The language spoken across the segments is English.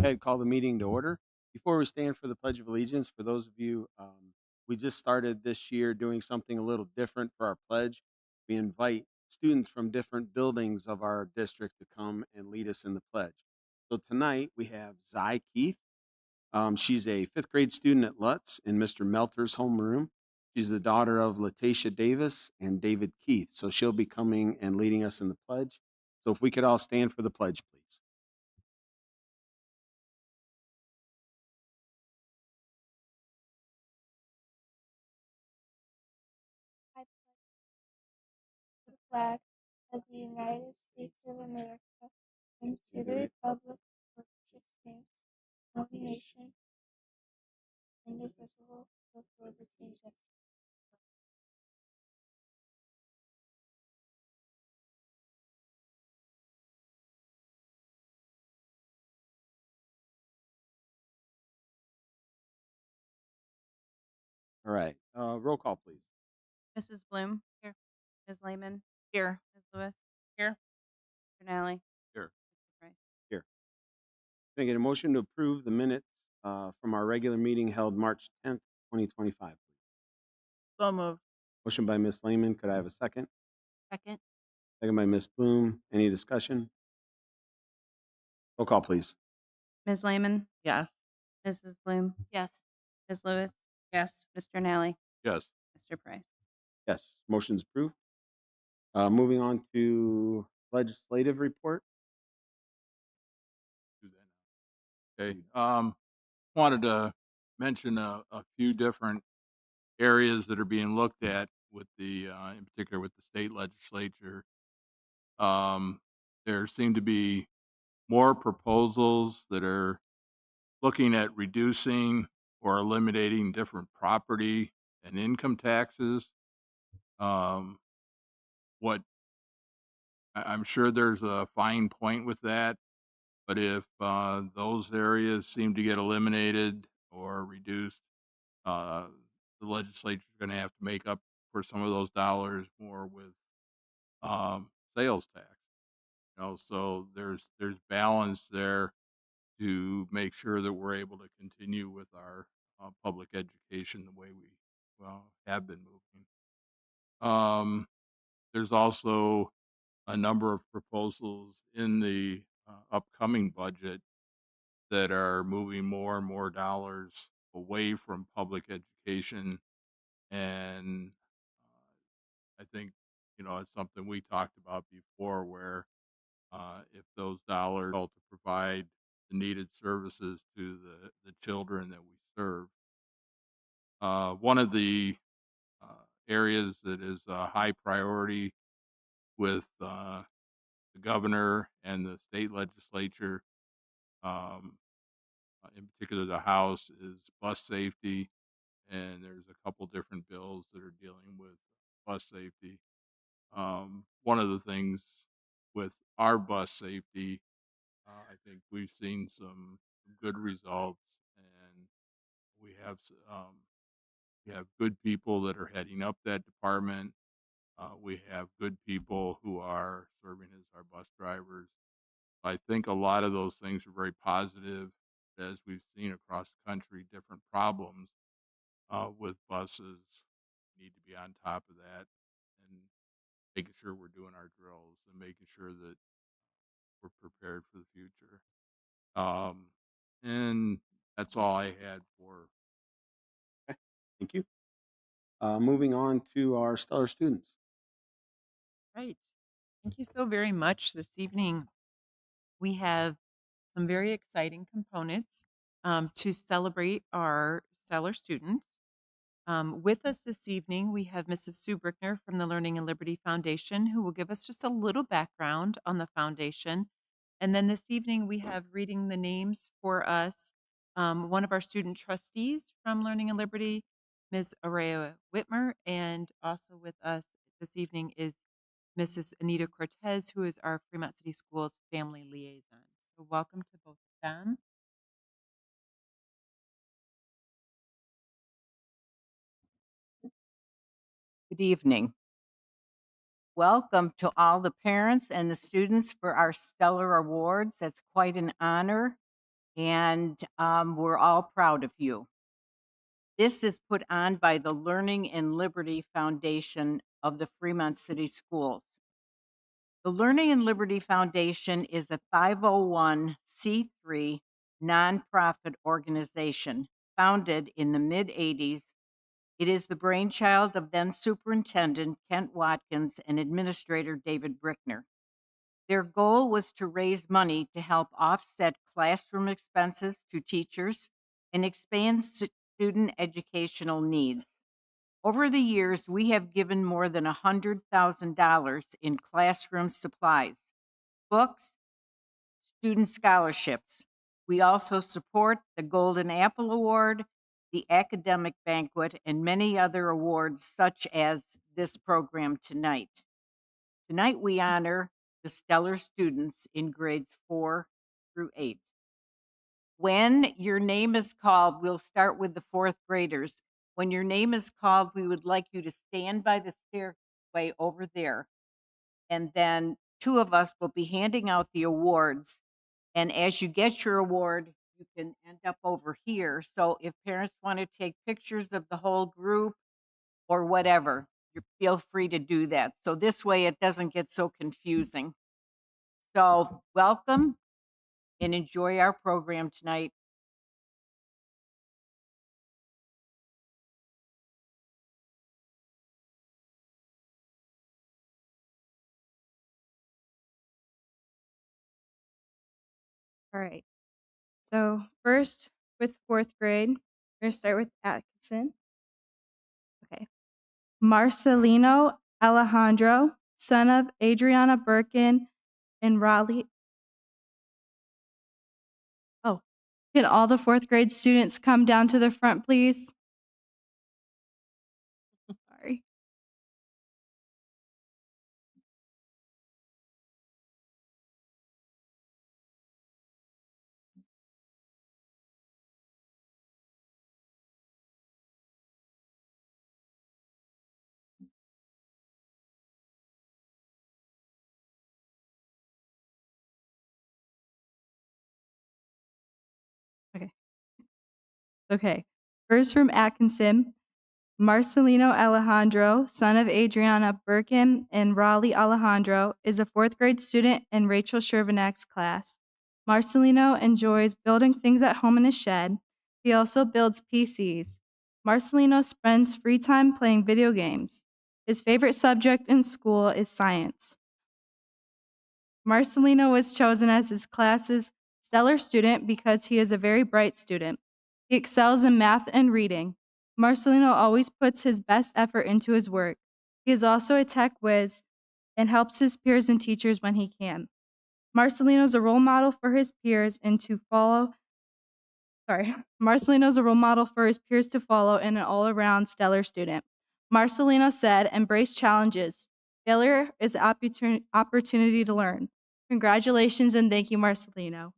ahead, call the meeting to order. Before we stand for the Pledge of Allegiance, for those of you, we just started this year doing something a little different for our pledge. We invite students from different buildings of our district to come and lead us in the pledge. So tonight we have Zy Keith. She's a fifth grade student at Lutz in Mr. Melter's homeroom. She's the daughter of Letitia Davis and David Keith. So she'll be coming and leading us in the pledge. So if we could all stand for the pledge, please. I pledge to the flag of the United States of America and to the republic for which it stands, one nation, indivisible, with liberty and justice. All right. Roll call, please. Mrs. Bloom. Here. Ms. Lehman. Here. Ms. Lewis. Here. Mr. Nally. Here. Mr. Price. Here. Can I get a motion to approve the minutes from our regular meeting held March 10th, 2025, please? So moved. Motion by Ms. Lehman. Could I have a second? Second. Second by Ms. Bloom. Any discussion? Roll call, please. Ms. Lehman. Yes. Mrs. Bloom. Yes. Ms. Lewis. Yes. Mr. Nally. Yes. Mr. Price. Yes. Motion's approved. Moving on to legislative report. Do that now. Okay. Wanted to mention a few different areas that are being looked at with the, in particular with the state legislature. There seem to be more proposals that are looking at reducing or eliminating different property and income taxes. What I'm sure there's a fine point with that, but if those areas seem to get eliminated or reduced, uh, the legislature is going to have to make up for some of those dollars more with sales tax. So there's balance there to make sure that we're able to continue with our public education the way we have been moving. There's also a number of proposals in the upcoming budget that are moving more and more dollars away from public education. And I think, it's something we talked about before where if those dollars are to provide the needed services to the children that we serve. One of the areas that is a high priority with the governor and the state legislature, in particular the House, is bus safety. And there's a couple different bills that are dealing with bus safety. One of the things with our bus safety, I think we've seen some good results, and we have good people that are heading up that department. We have good people who are serving as our bus drivers. I think a lot of those things are very positive, as we've seen across the country, different problems with buses. We need to be on top of that and making sure we're doing our drills and making sure that we're prepared for the future. And that's all I had for. Thank you. Moving on to our stellar students. Right. Thank you so very much. This evening, we have some very exciting components to celebrate our stellar students. With us this evening, we have Mrs. Sue Brickner from the Learning and Liberty Foundation, who will give us just a little background on the foundation. And then this evening, we have reading the names for us one of our student trustees from Learning and Liberty, Ms. Araya Whitmer, and also with us this evening is Mrs. Anita Cortez, who is our Fremont City Schools family liaison. So welcome to both of them. Good evening. Welcome to all the parents and the students for our stellar awards. That's quite an honor. and we're all proud of you. This is put on by the Learning and Liberty Foundation of the Fremont City Schools. The Learning and Liberty Foundation is a 501c3 nonprofit organization founded in the mid 80s. It is the brainchild of then Superintendent Kent Watkins and Administrator David Brickner. Their goal was to raise money to help offset classroom expenses to teachers and expand student educational needs. Over the years, we have given more than $100,000 in classroom supplies, books, student scholarships. We also support the Golden Apple Award, the Academic Banquet, and many other awards such as this program tonight. Tonight, we honor the stellar students in grades 4 through 8. When your name is called, we'll start with the fourth graders. When your name is called, we would like you to stand by the stairway over there. And then two of us will be handing out the awards. And as you get your award, you can end up over here. So if parents want to take pictures of the whole group or whatever, you feel free to do that. So this way it doesn't get so confusing. So welcome and enjoy our program tonight. All right. So first, with fourth grade, we're gonna start with Atkinson. Okay. Marcelino Alejandro, son of Adriana Birkin and Raleigh. Oh, can all the fourth grade students come down to the front, please? Sorry. Okay. Okay. First from Atkinson, Marcelino Alejandro, son of Adriana Birkin and Raleigh Alejandro, is a fourth grade student in Rachel Shervanak's class. Marcelino enjoys building things at home in his shed. He also builds PCs. Marcelino spends free time playing video games. His favorite subject in school is science. Marcelino was chosen as his class's stellar student because he is a very bright student. He excels in math and reading. Marcelino always puts his best effort into his work. He is also a tech whiz and helps his peers and teachers when he can. Marcelino is a role model for his peers and to follow. Marcelino is a role model for his peers to follow and an all-around stellar student. Marcelino said, "Embrace challenges. Failure is an opportunity to learn." Congratulations and thank you, Marcelino.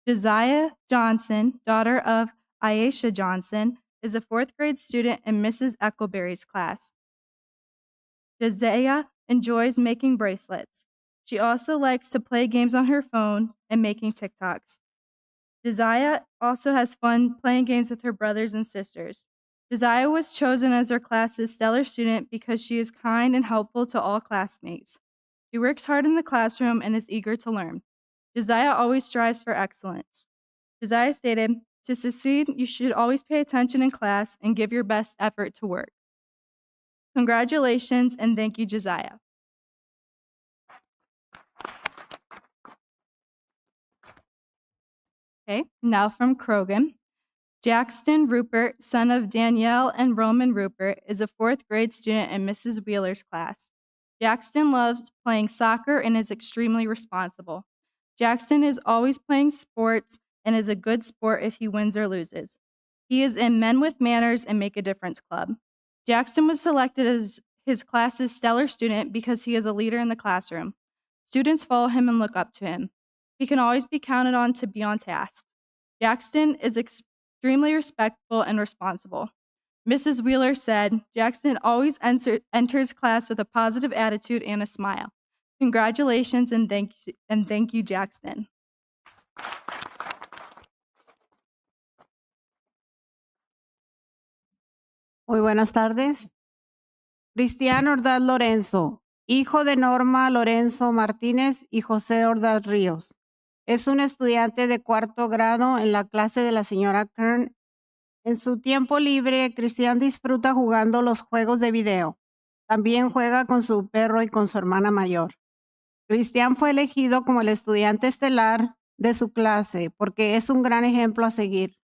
Josiah Johnson, daughter of Aisha Johnson, is a fourth grade student in Mrs. Eckleberry's class. Josiah enjoys making bracelets. She also likes to play games on her phone and making TikToks. Josiah also has fun playing games with her brothers and sisters. Josiah was chosen as her class's stellar student because she is kind and helpful to all classmates. She works hard in the classroom and is eager to learn. Josiah always strives for excellence. Josiah stated, "To succeed, you should always pay attention in class and give your best effort to work." Congratulations and thank you, Josiah. Okay, now from Krogan. Jackson Rupert, son of Danielle and Roman Rupert, is a fourth grade student in Mrs. Wheeler's class. Jackson loves playing soccer and is extremely responsible. Jackson is always playing sports and is a good sport if he wins or loses. He is in Men with Manners and Make a Difference Club. Jackson was selected as his class's stellar student because he is a leader in the classroom. Students follow him and look up to him. He can always be counted on to be on task. Jackson is extremely respectful and responsible. Mrs. Wheeler said, Jackson always enters class with a positive attitude and a smile. Congratulations and thank you, Jackson. Muy buenas tardes. Cristian Ordaz Lorenzo, hijo de Norma Lorenzo Martínez y José Ordaz Ríos. Es un estudiante de cuarto grado en la clase de la señora Kern. En su tiempo libre, Cristian disfruta jugando los juegos de video. También juega con su perro y con su hermana mayor. Cristian fue elegido como el estudiante estelar de su clase porque es un gran ejemplo a seguir,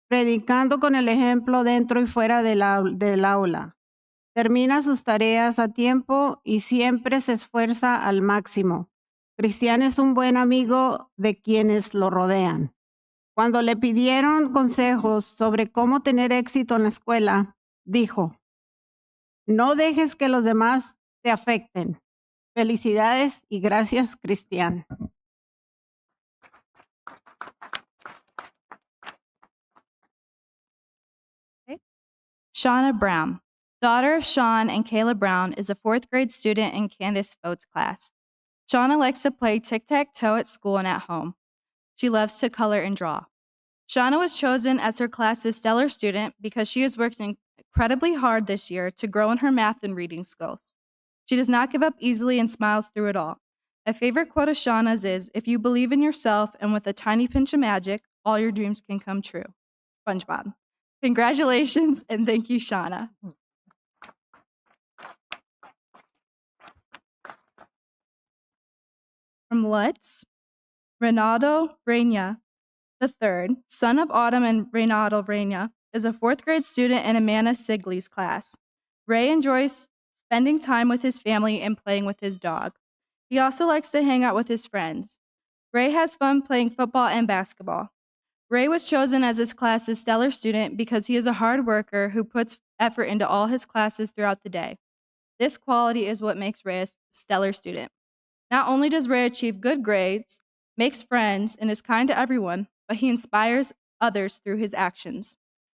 predicando con el ejemplo dentro y fuera del aula. Termina sus tareas a tiempo y siempre se esfuerza al máximo. Cristian es un buen amigo de quienes lo rodean. Cuando le pidieron consejos sobre cómo tener éxito en la escuela, dijo, no dejes que los demás te afecten. Felicidades y gracias, Cristian. Shauna Brown, daughter of Sean and Kayla Brown, is a fourth grade student in Candace Foat's class. Shauna likes to play tic-tac-toe at school and at home. She loves to color and draw. Shauna was chosen as her class's stellar student because she has worked incredibly hard this year to grow in her math and reading skills. She does not give up easily and smiles through it all. A favorite quote of Shauna's is, if you believe in yourself and with a tiny pinch of magic, all your dreams can come true. SpongeBob. Congratulations and thank you, Shauna. From Lutz, Renato Reina III, son of Autumn and Renato Reina, is a fourth grade student in Amanda Sigley's class. Ray enjoys spending time with his family and playing with his dog. He also likes to hang out with his friends. Ray has fun playing football and basketball. Ray was chosen as his class's stellar student because he is a hard worker who puts effort into all his classes throughout the day. This quality is what makes Ray a stellar student. Not only does Ray achieve good grades, makes friends, and is kind to everyone, but he inspires others through his actions.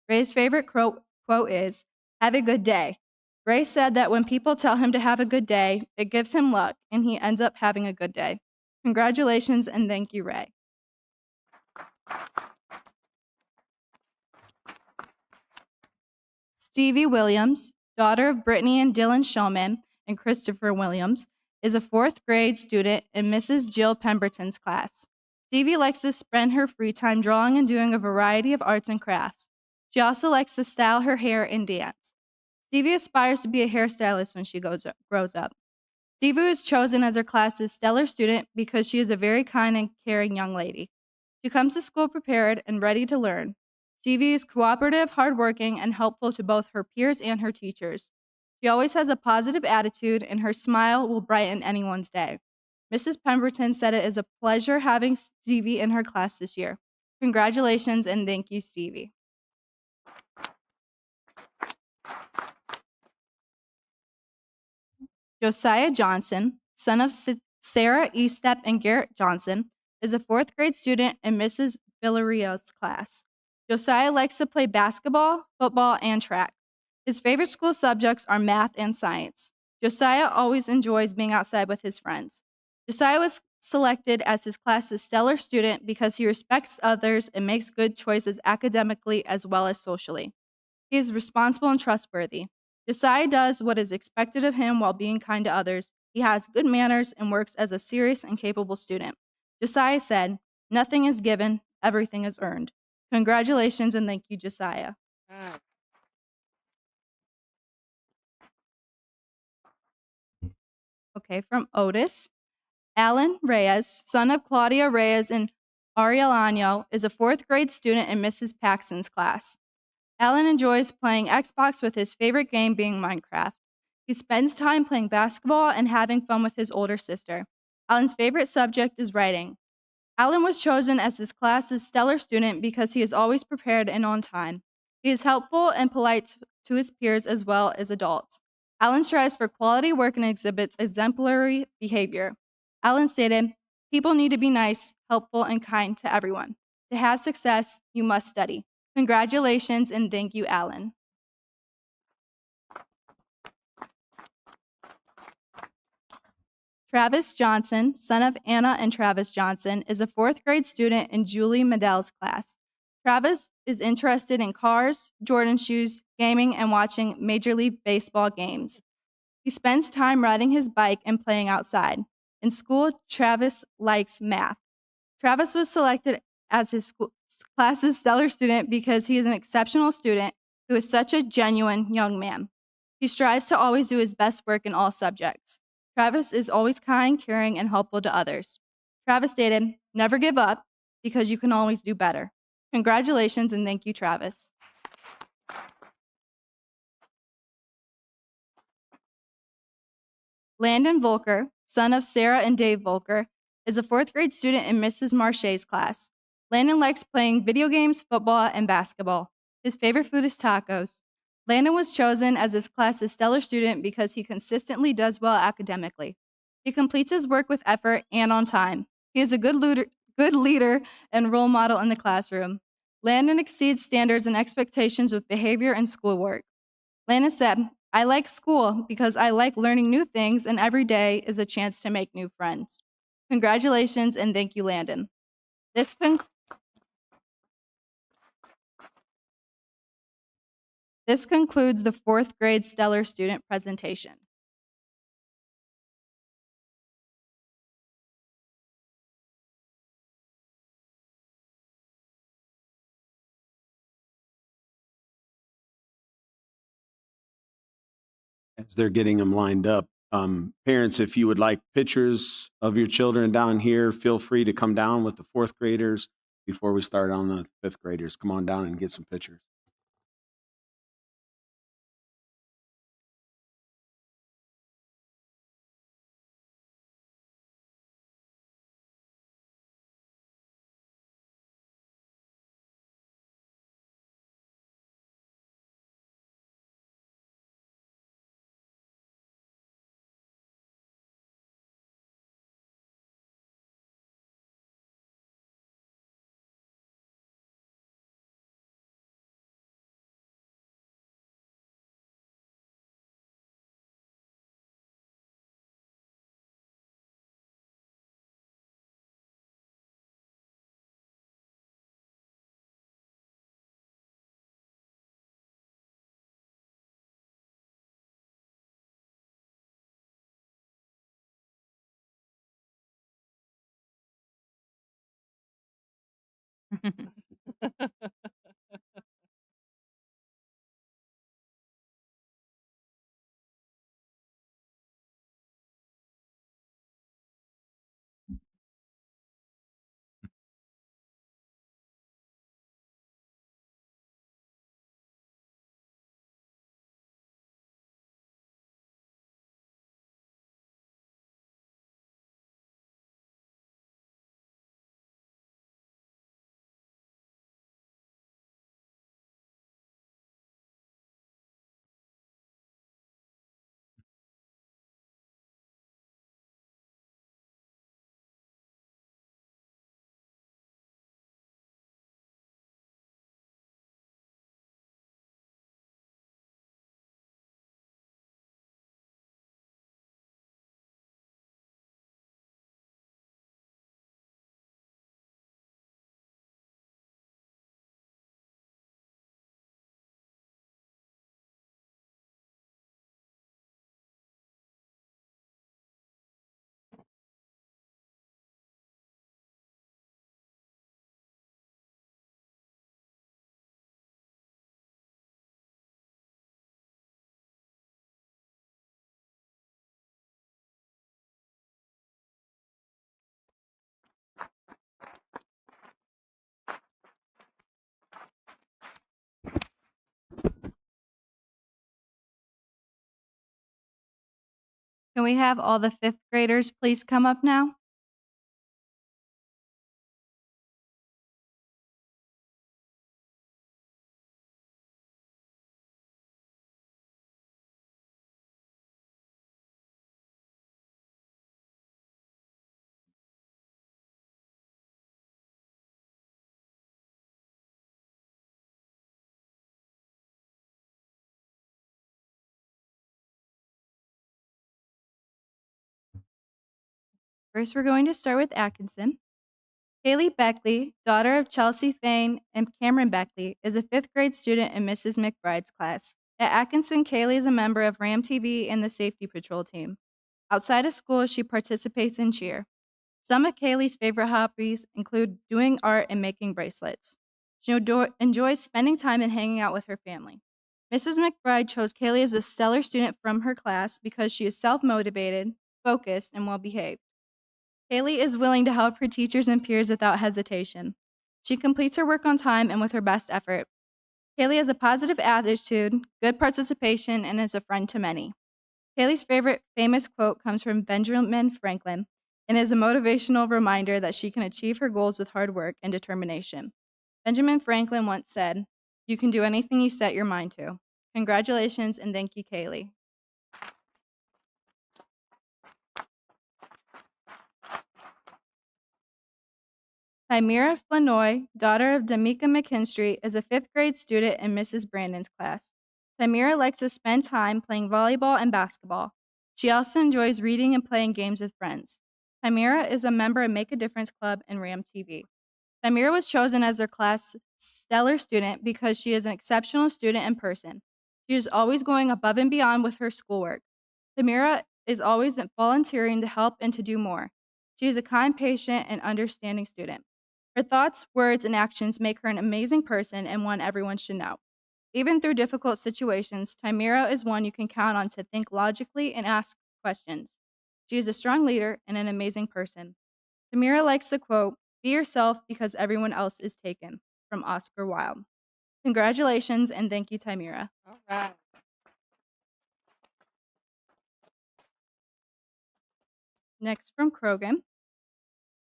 Ray's favorite quote is, have a good day. Ray said that when people tell him to have a good day, it gives him luck, and he ends up having a good day. Congratulations and thank you, Ray. Stevie Williams, daughter of Brittany and Dylan Showman and Christopher Williams, is a fourth grade student in Mrs. Jill Pemberton's class. Stevie likes to spend her free time drawing and doing a variety of arts and crafts. She also likes to style her hair and dance. Stevie aspires to be a hairstylist when she grows up. Stevie was chosen as her class's stellar student because she is a very kind and caring young lady. She comes to school prepared and ready to learn. Stevie is cooperative, hardworking, and helpful to both her peers and her teachers. She always has a positive attitude, and her smile will brighten anyone's day. Mrs. Pemberton said it is a pleasure having Stevie in her class this year. Congratulations and thank you, Stevie. Josiah Johnson, son of Sarah Estep and Garrett Johnson, is a fourth grade student in Mrs. Villaria's class. Josiah likes to play basketball, football, and track. His favorite school subjects are math and science. Josiah always enjoys being outside with his friends. Josiah was selected as his class's stellar student because he respects others and makes good choices academically as well as socially. He is responsible and trustworthy. Josiah does what is expected of him while being kind to others. He has good manners and works as a serious and capable student. Josiah said, nothing is given, everything is earned. Congratulations and thank you, Josiah. Okay, from Otis. Alan Reyes, son of Claudia Reyes and Ariel Año, is a fourth grade student in Mrs. Paxton's class. Alan enjoys playing Xbox with his favorite game being Minecraft. He spends time playing basketball and having fun with his older sister. Alan's favorite subject is writing. Alan was chosen as his class's stellar student because he is always prepared and on time. He is helpful and polite to his peers as well as adults. Alan strives for quality work and exhibits exemplary behavior. Alan stated, people need to be nice, helpful, and kind to everyone. To have success, you must study. Congratulations and thank you, Alan. Travis Johnson, son of Anna and Travis Johnson, is a fourth grade student in Julie Medell's class. Travis is interested in cars, Jordan shoes, gaming, and watching Major League Baseball games. He spends time riding his bike and playing outside. In school, Travis likes math. Travis was selected as his class's stellar student because he is an exceptional student who is such a genuine young man. He strives to always do his best work in all subjects. Travis is always kind, caring, and helpful to others. Travis stated, "Never give up because you can always do better." Congratulations and thank you, Travis. Landon Volker, son of Sarah and Dave Volker, is a fourth grade student in Mrs. Marche's class. Landon likes playing video games, football, and basketball. His favorite food is tacos. Landon was chosen as his class's stellar student because he consistently does well academically. He completes his work with effort and on time. He is a good leader and role model in the classroom. Landon exceeds standards and expectations with behavior and schoolwork. Landon said, "I like school because I like learning new things, and every day is a chance to make new friends." Congratulations and thank you, Landon. This, con- this concludes the fourth grade Stellar Student presentation. As they're getting them lined up. Parents, if you would like pictures of your children down here, feel free to come down with the fourth graders before we start on the fifth graders. Come on down and get some pictures. Can we have all the fifth graders please come up now? First, we're going to start with Atkinson. Haley Beckley, daughter of Chelsea Fain and Cameron Beckley, is a fifth grade student in Mrs. McBride's class. At Atkinson, Kaylee is a member of RAM TV and the Safety Patrol team. Outside of school, she participates in cheer. Some of Kaylee's favorite hobbies include doing art and making bracelets. She enjoys spending time and hanging out with her family. Mrs. McBride chose Kaylee as a stellar student from her class because she is self-motivated, focused, and well-behaved. Kaylee is willing to help her teachers and peers without hesitation. She completes her work on time and with her best effort. Kaylee has a positive attitude, good participation, and is a friend to many. Kaylee's favorite famous quote comes from Benjamin Franklin and is a motivational reminder that she can achieve her goals with hard work and determination. Benjamin Franklin once said, "You can do anything you set your mind to." Congratulations and thank you, Kaylee. Chimera Flanoy, daughter of Damika McKinstry, is a fifth grade student in Mrs. Brandon's class. Chimera likes to spend time playing volleyball and basketball. She also enjoys reading and playing games with friends. Chimera is a member of Make a Difference Club and RAM TV. Chimera was chosen as her class stellar student because she is an exceptional student in person. She is always going above and beyond with her schoolwork. Chimera is always volunteering to help and to do more. She is a kind, patient, and understanding student. Her thoughts, words, and actions make her an amazing person and one everyone should know. Even through difficult situations, Chimera is one you can count on to think logically and ask questions. She is a strong leader and an amazing person. Chimera likes the quote, "Be yourself because everyone else is taken," from Oscar Wilde. Congratulations and thank you, Chimera. All right. Next from Krogan.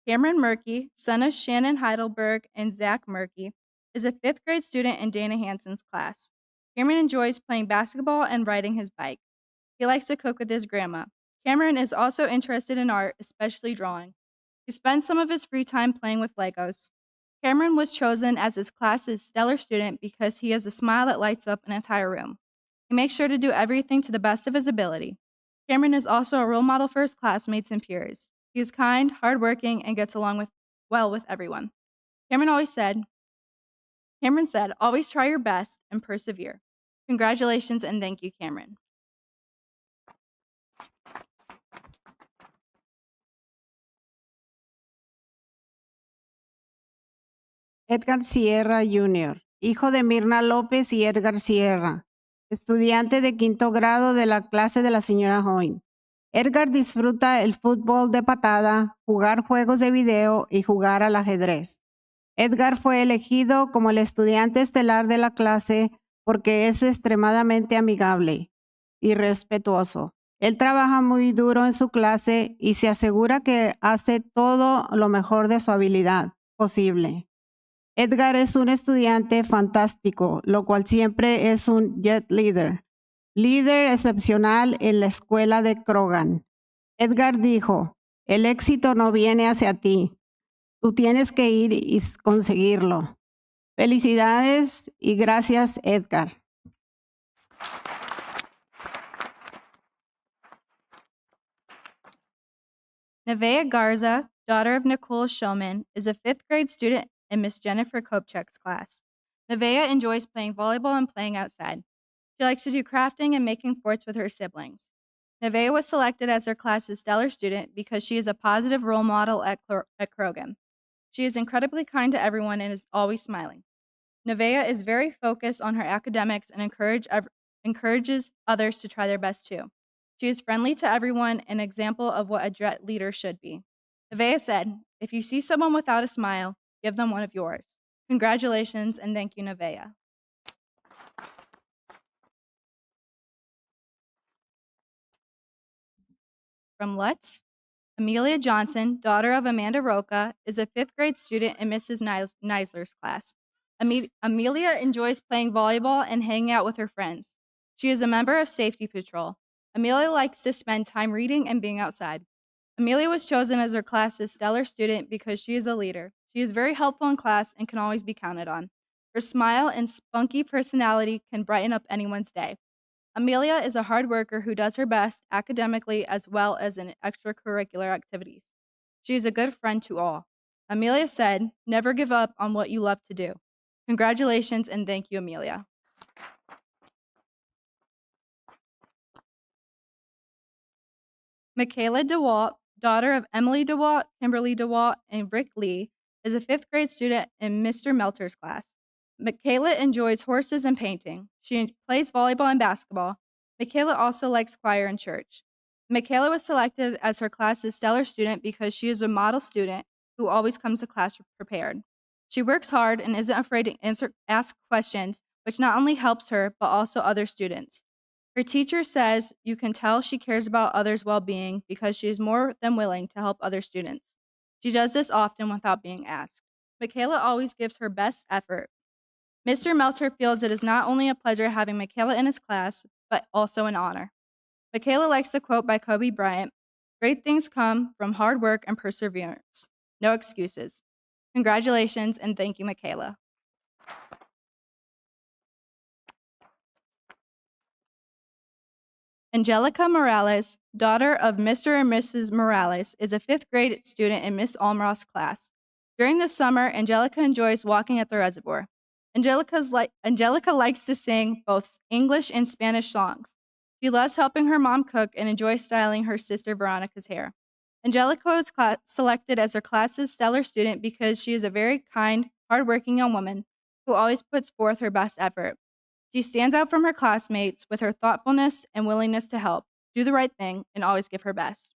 Cameron Murky, son of Shannon Heidelberg and Zach Murky, is a fifth grade student in Dana Hansen's class. Cameron enjoys playing basketball and riding his bike. He likes to cook with his grandma. Cameron is also interested in art, especially drawing. He spends some of his free time playing with Legos. Cameron was chosen as his class's stellar student because he has a smile that lights up an entire room. He makes sure to do everything to the best of his ability. Cameron is also a role model for his classmates and peers. He is kind, hardworking, and gets along well with everyone. Cameron said, "Always try your best and persevere." Congratulations and thank you, Cameron. Edgar Sierra Jr., hijo de Mirna López y Edgar Sierra, estudiante de quinto grado de la clase de la señora Hoyne. Edgar disfruta el fútbol de patada, jugar juegos de video y jugar al ajedrez. Edgar fue elegido como el estudiante estelar de la clase porque es extremadamente amigable y respetuoso. Él trabaja muy duro en su clase y se asegura que hace todo lo mejor de su habilidad posible. Edgar es un estudiante fantástico, lo cual siempre es un jet leader, líder excepcional en la escuela de Krogan. Edgar dijo, "El éxito no viene hacia ti, tú tienes que ir y conseguirlo." Felicidades y gracias, Edgar. Nevaeh Garza, daughter of Nicole Shulman, is a fifth grade student in Miss Jennifer Kopchek's class. Nevaeh enjoys playing volleyball and playing outside. She likes to do crafting and making forts with her siblings. Nevaeh was selected as her class's stellar student because she is a positive role model at Krogan. She is incredibly kind to everyone and is always smiling. Nevaeh is very focused on her academics and encourages others to try their best too. She is friendly to everyone, an example of what a jet leader should be. Nevaeh said, "If you see someone without a smile, give them one of yours." Congratulations and thank you, Nevaeh. From Lutz, Amelia Johnson, daughter of Amanda Roca, is a fifth grade student in Mrs. Neisler's class. Amelia enjoys playing volleyball and hanging out with her friends. She is a member of Safety Patrol. Amelia likes to spend time reading and being outside. Amelia was chosen as her class's stellar student because she is a leader. She is very helpful in class and can always be counted on. Her smile and spunky personality can brighten up anyone's day. Amelia is a hard worker who does her best academically as well as in extracurricular activities. She is a good friend to all. Amelia said, "Never give up on what you love to do." Congratulations and thank you, Amelia. Michaela DeWalt, daughter of Emily DeWalt, Kimberly DeWalt, and Rick Lee, is a fifth grade student in Mr. Melter's class. Michaela enjoys horses and painting. She plays volleyball and basketball. Michaela also likes choir and church. Michaela was selected as her class's stellar student because she is a model student who always comes to class prepared. She works hard and isn't afraid to ask questions, which not only helps her, but also other students. Her teacher says you can tell she cares about others' well being because she is more than willing to help other students. She does this often without being asked. Michaela always gives her best effort. Mr. Melter feels it is not only a pleasure having Michaela in his class, but also an honor. Michaela likes the quote by Kobe Bryant: "Great things come from hard work and perseverance. No excuses." Congratulations and thank you, Michaela. Angelica Morales, daughter of Mr. and Mrs. Morales, is a fifth grade student in Miss Almroth's class. During the summer, Angelica enjoys walking at the reservoir. Angelica likes to sing both English and Spanish songs. She loves helping her mom cook and enjoys styling her sister Veronica's hair. Angelica was selected as her class's stellar student because she is a very kind, hardworking young woman who always puts forth her best effort. She stands out from her classmates with her thoughtfulness and willingness to help, do the right thing, and always give her best.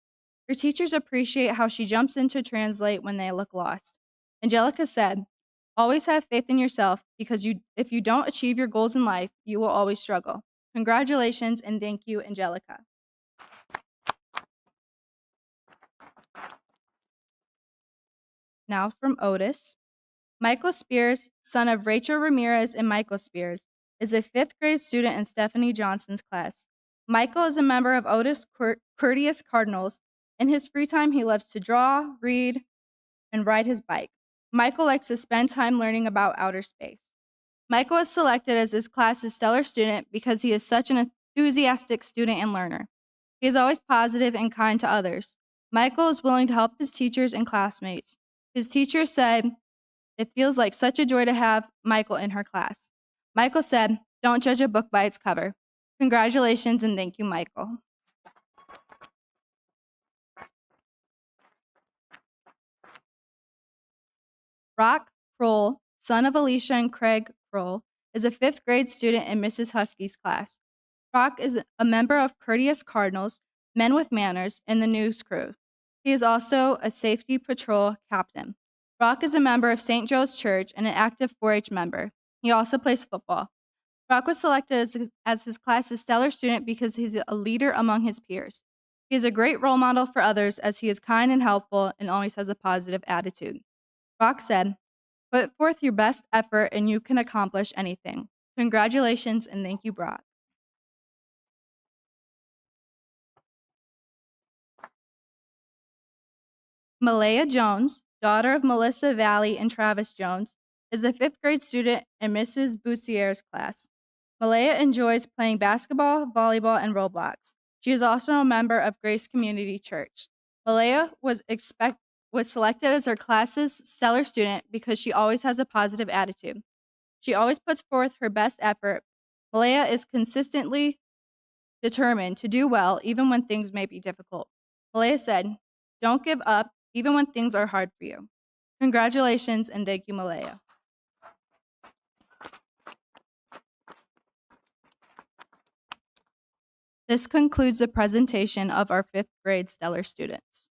Her teachers appreciate how she jumps in to translate when they look lost. Angelica said, "Always have faith in yourself because if you don't achieve your goals in life, you will always struggle." Congratulations and thank you, Angelica. Now from Otis. Michael Spears, son of Rachel Ramirez and Michael Spears, is a fifth grade student in Stephanie Johnson's class. Michael is a member of Otis Courteous Cardinals. In his free time, he loves to draw, read, and ride his bike. Michael likes to spend time learning about outer space. Michael was selected as his class's stellar student because he is such an enthusiastic student and learner. He is always positive and kind to others. Michael is willing to help his teachers and classmates. His teacher said, "It feels like such a joy to have Michael in her class." Michael said, "Don't judge a book by its cover." Congratulations and thank you, Michael. Brock Kroll, son of Alicia and Craig Kroll, is a fifth grade student in Mrs. Husky's class. Brock is a member of Courteous Cardinals, Men with Manners, and the News Crew. He is also a safety patrol captain. Brock is a member of St. Joe's Church and an active 4-H member. He also plays football. Brock was selected as his class's stellar student because he's a leader among his peers. He is a great role model for others as he is kind and helpful and always has a positive attitude. Brock said, "Put forth your best effort and you can accomplish anything." Congratulations and thank you, Brock. Malaya Jones, daughter of Melissa Valley and Travis Jones, is a fifth grade student in Mrs. Boussier's class. Malaya enjoys playing basketball, volleyball, and Roblox. She is also a member of Grace Community Church. Malaya was selected as her class's stellar student because she always has a positive attitude. She always puts forth her best effort. Malaya is consistently determined to do well even when things may be difficult. Malaya said, "Don't give up even when things are hard for you." Congratulations and thank you, Malaya. This concludes the presentation of our fifth grade stellar students.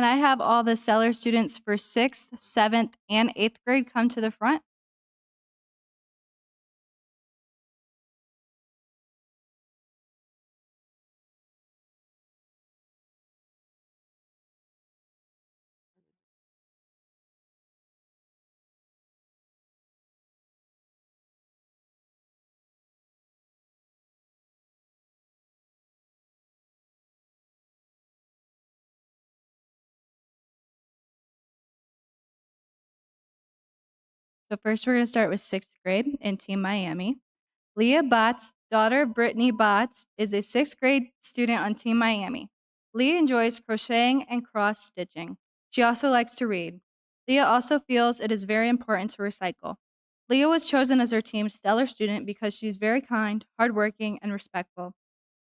Can I have all the Stellar students for 6th, 7th, and 8th grade come to the front? So first we're going to start with 6th grade in Team Miami. Leah Botts, daughter of Brittany Botts, is a 6th grade student on Team Miami. Leah enjoys crocheting and cross stitching. She also likes to read. Leah also feels it is very important to recycle. Leah was chosen as her team's stellar student because she's very kind, hardworking, and respectful.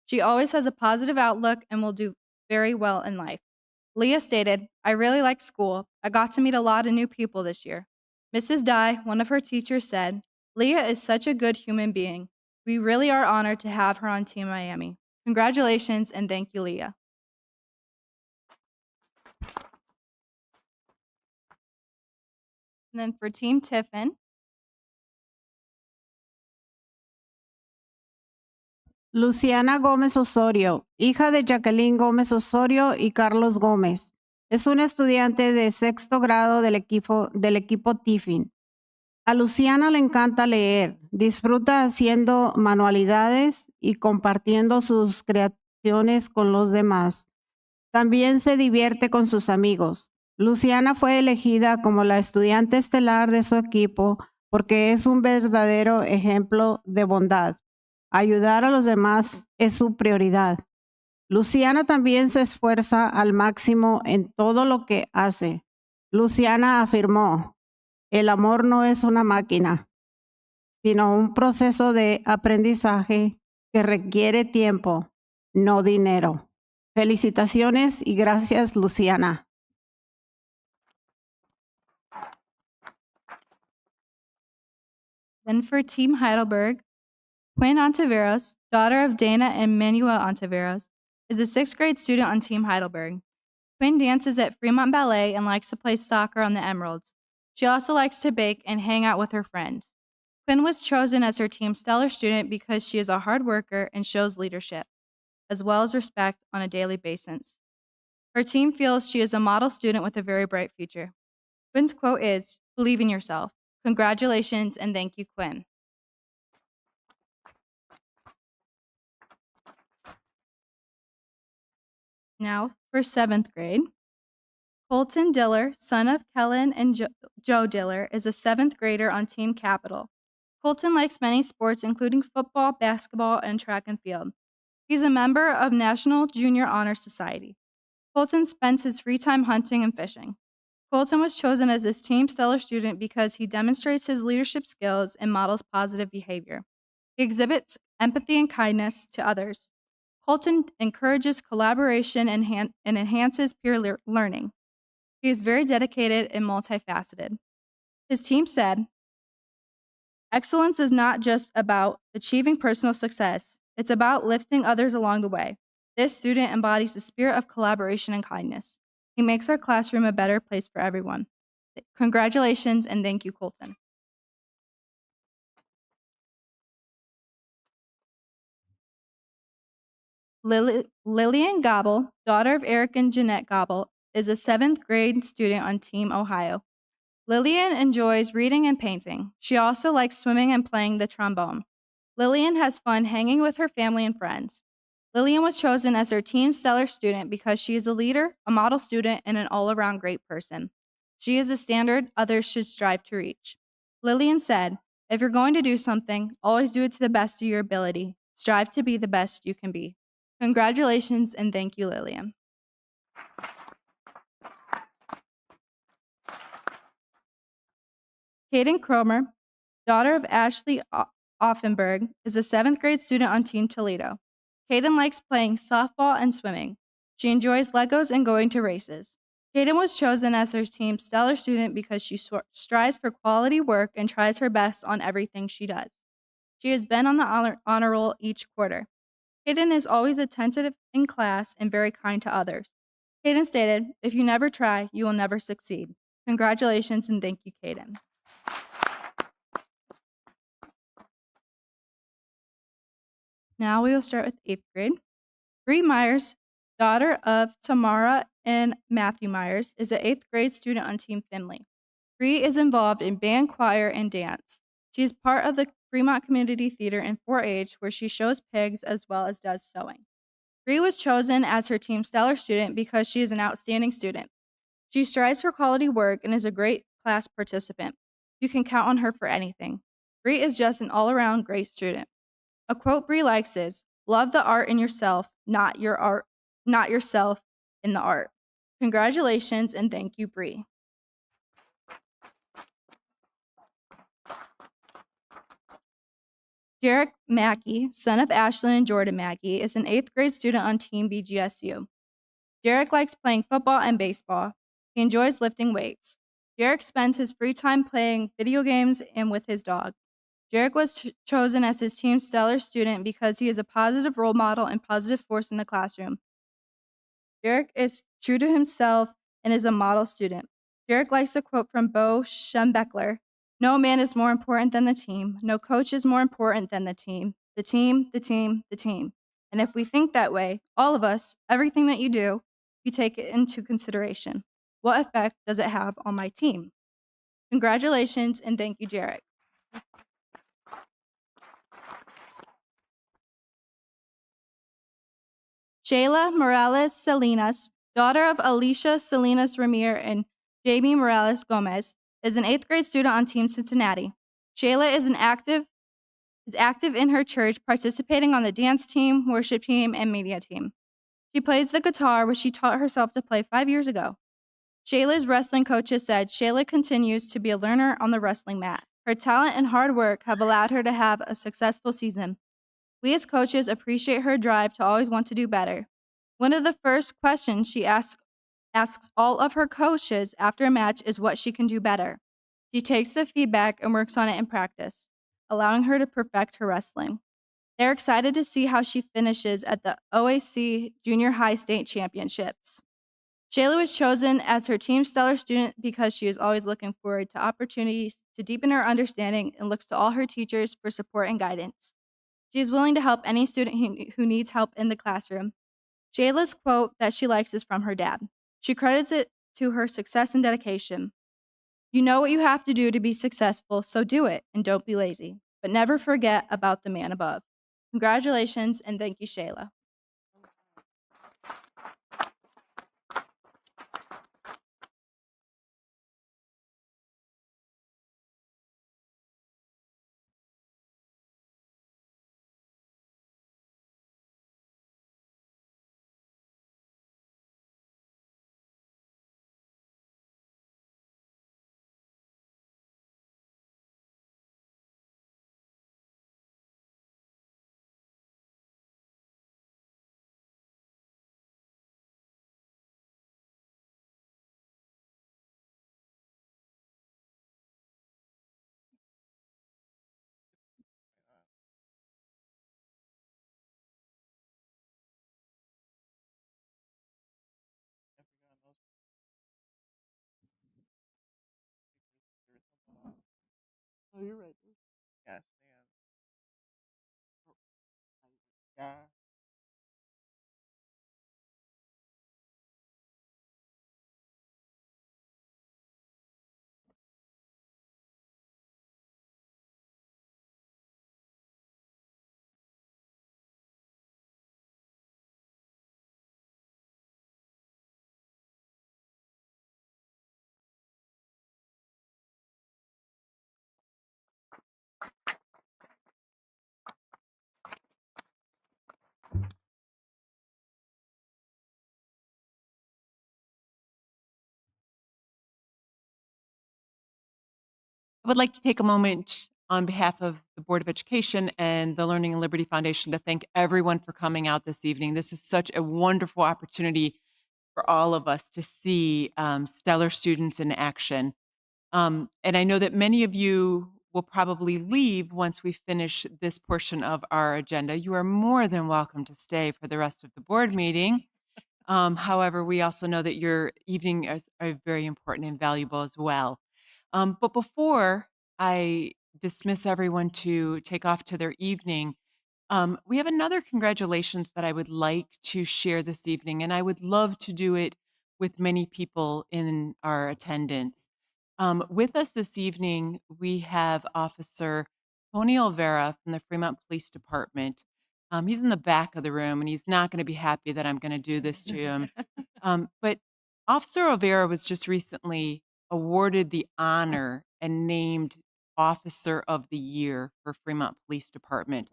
She always has a positive outlook and will do very well in life. Leah stated, I really like school. I got to meet a lot of new people this year. Mrs. Dye, one of her teachers, said, Leah is such a good human being. We really are honored to have her on Team Miami. Congratulations and thank you, Leah. And then for Team Tiffin, Luciana Gómez Osorio, hija de Jacqueline Gómez Osorio y Carlos Gómez. Es una estudiante de 6º grado del equipo Tiffin. A Luciana le encanta leer, disfruta haciendo manualidades y compartiendo sus creaciones con los demás. También se divierte con sus amigos. Luciana fue elegida como la estudiante estelar de su equipo porque es un verdadero ejemplo de bondad. Ayudar a los demás es su prioridad. Luciana también se esfuerza al máximo en todo lo que hace. Luciana afirmó, el amor no es una máquina, sino un proceso de aprendizaje que requiere tiempo, no dinero. Felicitaciones y gracias, Luciana. then for Team Heidelberg, Quinn Ontiveros, daughter of Dana and Manuel Ontiveros, is a 6th grade student on Team Heidelberg. Quinn dances at Fremont Ballet and likes to play soccer on the Emeralds. She also likes to bake and hang out with her friends. Quinn was chosen as her team's stellar student because she is a hard worker and shows leadership, as well as respect on a daily basis. Her team feels she is a model student with a very bright future. Quinn's quote is, believe in yourself. Congratulations and thank you, Quinn. Now for 7th grade. Colton Diller, son of Kellen and Joe Diller, is a 7th grader on Team Capital. Colton likes many sports, including football, basketball, and track and field. He's a member of National Junior Honor Society. Colton spends his free time hunting and fishing. Colton was chosen as his team stellar student because he demonstrates his leadership skills and models positive behavior. He exhibits empathy and kindness to others. Colton encourages collaboration and enhances peer learning. He is very dedicated and multifaceted. His team said, excellence is not just about achieving personal success, it's about lifting others along the way. This student embodies the spirit of collaboration and kindness. He makes our classroom a better place for everyone. Congratulations and thank you, Colton. Lillian Gobble, daughter of Eric and Jeanette Gobble, is a 7th grade student on Team Ohio. Lillian enjoys reading and painting. She also likes swimming and playing the trombone. Lillian has fun hanging with her family and friends. Lillian was chosen as her team's stellar student because she is a leader, a model student, and an all-around great person. She is a standard others should strive to reach. Lillian said, if you're going to do something, always do it to the best of your ability. Strive to be the best you can be. Congratulations and thank you, Lillian. Kaden Cromer, daughter of Ashley Offenberg, is a 7th grade student on Team Toledo. Kaden likes playing softball and swimming. She enjoys Legos and going to races. Kaden was chosen as her team's stellar student because she strives for quality work and tries her best on everything she does. She has been on the honor roll each quarter. Kaden is always attentive in class and very kind to others. Caden stated, "If you never try, you will never succeed." Congratulations and thank you, Caden. Now we will start with 8th grade. Bree Myers, daughter of Tamara and Matthew Myers, is an 8th grade student on Team Finley. Bree is involved in band, choir, and dance. She is part of the Fremont Community Theater in 4-H, where she shows pigs as well as does sewing. Bree was chosen as her team stellar student because she is an outstanding student. She strives for quality work and is a great class participant. You can count on her for anything. Bree is just an all-around great student. A quote Bree likes is, "Love the art in yourself, not yourself in the art." Congratulations and thank you, Bree. Jarek Mackey, son of Ashlyn and Jordan Mackey, is an 8th grade student on Team BGSU. Jarek likes playing football and baseball. He enjoys lifting weights. Jarek spends his free time playing video games and with his dog. Jarek was chosen as his team's stellar student because he is a positive role model and positive force in the classroom. Jarek is true to himself and is a model student. Jarek likes a quote from Bo Schembechler: "No man is more important than the team. No coach is more important than the team. The team, the team, the team." And if we think that way, all of us, everything that you do, you take it into consideration. What effect does it have on my team? Congratulations and thank you, Jarek. Shayla Morales Salinas, daughter of Alicia Salinas Ramir and Jamie Morales Gomez, is an 8th grade student on Team Cincinnati. Shayla is active in her church, participating on the dance team, worship team, and media team. She plays the guitar, which she taught herself to play 5 years ago. Shayla's wrestling coaches said Shayla continues to be a learner on the wrestling mat. Her talent and hard work have allowed her to have a successful season. We as coaches appreciate her drive to always want to do better. One of the first questions she asks all of her coaches after a match is what she can do better. She takes the feedback and works on it in practice, allowing her to perfect her wrestling. They're excited to see how she finishes at the OAC Junior High State Championships. Shayla was chosen as her team's stellar student because she is always looking forward to opportunities to deepen her understanding and looks to all her teachers for support and guidance. She is willing to help any student who needs help in the classroom. Shayla's quote that she likes is from her dad. She credits it to her success and dedication. "You know what you have to do to be successful, so do it and don't be lazy. But never forget about the man above." Congratulations and thank you, Shayla. Oh, you're right. Yes, yeah. I would like to take a moment on behalf of the Board of Education and the Learning and Liberty Foundation to thank everyone for coming out this evening. This is such a wonderful opportunity for all of us to see stellar students in action. And I know that many of you will probably leave once we finish this portion of our agenda. You are more than welcome to stay for the rest of the board meeting. However, we also know that your evening is are very important and valuable as well. But before I dismiss everyone to take off to their evening, we have another congratulations that I would like to share this evening, and I would love to do it with many people in our attendance. With us this evening, we have Officer Tony Olvera from the Fremont Police Department. He's in the back of the room, and he's not going to be happy that I'm going to do this to him. But Officer Olvera was just recently awarded the honor and named Officer of the Year for Fremont Police Department.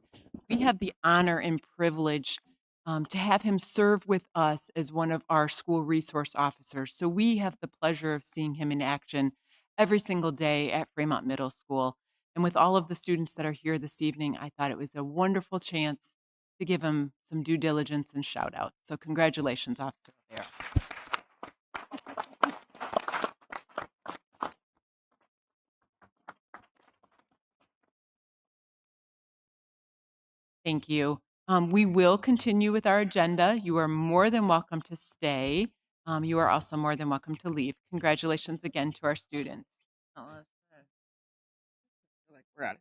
We have the honor and privilege to have him serve with us as one of our school resource officers. So we have the pleasure of seeing him in action every single day at Fremont Middle School. And with all of the students that are here this evening, I thought it was a wonderful chance to give him some due diligence and shout out. So congratulations, Officer Rivera. Thank you. We will continue with our agenda. You are more than welcome to stay. You are also more than welcome to leave. Congratulations again to our students. Oh, that's good. I feel like we're out of